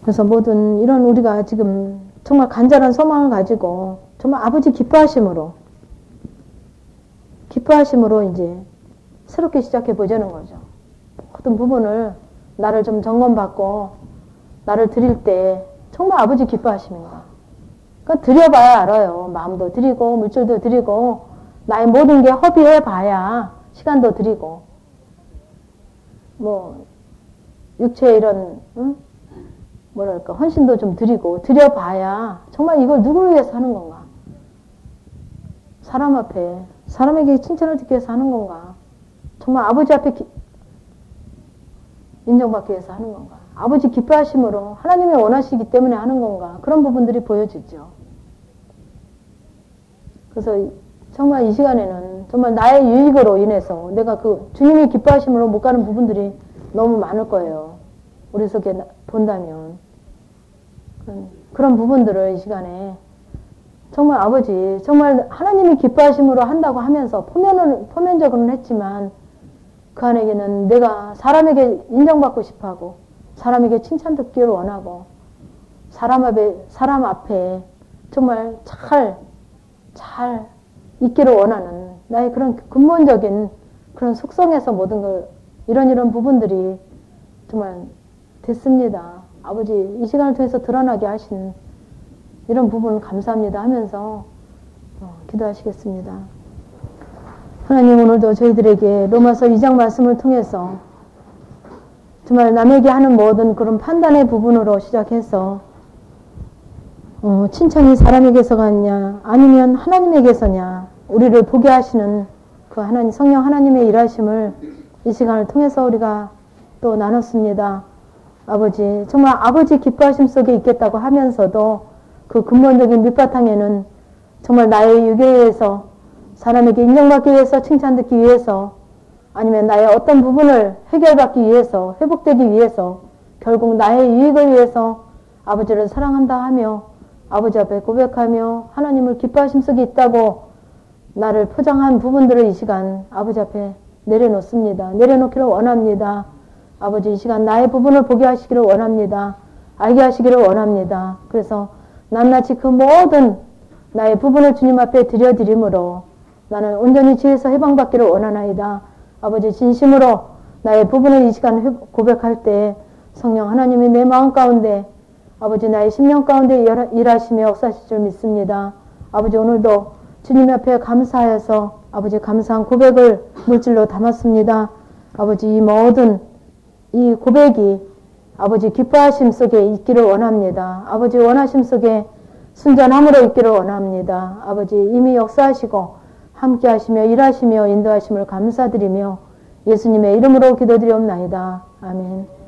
그래서 모든 이런 우리가 지금 정말 간절한 소망을 가지고 정말 아버지 기뻐하심으로 이제 새롭게 시작해 보자는 거죠. 모든 부분을 나를 좀 점검받고 나를 드릴 때 정말 아버지 기뻐하심인가. 그러니까 드려봐야 알아요. 마음도 드리고 물질도 드리고 나의 모든 게 허비해봐야 시간도 드리고 뭐 육체의 이런 뭐랄까 헌신도 좀 드리고 드려봐야 정말 이걸 누구를 위해서 하는 건가. 사람 앞에 사람에게 칭찬을 듣기 위해서 하는 건가. 정말 아버지 앞에 인정받기 위해서 하는 건가. 아버지 기뻐하심으로 하나님이 원하시기 때문에 하는 건가. 그런 부분들이 보여지죠. 그래서 정말 이 시간에는 정말 나의 유익으로 인해서 내가 그 주님이 기뻐하심으로 못 가는 부분들이 너무 많을 거예요. 우리 속에 본다면. 그런 부분들을 이 시간에 정말 아버지 정말 하나님이 기뻐하심으로 한다고 하면서 표면적으로는 했지만 그 안에는 내가 사람에게 인정받고 싶어하고 사람에게 칭찬 듣기를 원하고 사람 앞에 정말 잘 있기를 원하는 나의 그런 근본적인 그런 속성에서 모든 걸 이런 부분들이 정말 됐습니다. 아버지 이 시간을 통해서 드러나게 하신 이런 부분 감사합니다 하면서 기도하시겠습니다. 하나님 오늘도 저희들에게 로마서 2장 말씀을 통해서 정말 남에게 하는 모든 그런 판단의 부분으로 시작해서 칭찬이 사람에게서 갔냐 아니면 하나님에게서냐 우리를 보게 하시는 그 하나님 성령 하나님의 일하심을 이 시간을 통해서 우리가 또 나눴습니다. 아버지 정말 아버지 기뻐하심 속에 있겠다고 하면서도 그 근본적인 밑바탕에는 정말 나의 유괴에서 사람에게 인정받기 위해서, 칭찬듣기 위해서, 아니면 나의 어떤 부분을 해결받기 위해서, 회복되기 위해서, 결국 나의 유익을 위해서 아버지를 사랑한다 하며 아버지 앞에 고백하며 하나님을 기뻐하심 속에 있다고 나를 포장한 부분들을 이 시간 아버지 앞에 내려놓습니다. 내려놓기를 원합니다. 아버지 이 시간 나의 부분을 보게 하시기를 원합니다. 알게 하시기를 원합니다. 그래서 낱낱이 그 모든 나의 부분을 주님 앞에 드려드림으로 나는 온전히 죄에서 해방받기를 원하나이다. 아버지 진심으로 나의 부분을 이 시간 고백할 때 성령 하나님이 내 마음 가운데 아버지 나의 심령 가운데 일하시며 역사하실 줄 믿습니다. 아버지 오늘도 주님 앞에 감사하여서 아버지 감사한 고백을 물질로 담았습니다. 아버지 이 모든 이 고백이 아버지 기뻐하심 속에 있기를 원합니다. 아버지 원하심 속에 순전함으로 있기를 원합니다. 아버지 이미 역사하시고 함께 하시며 일하시며 인도하심을 감사드리며 예수님의 이름으로 기도드리옵나이다. 아멘.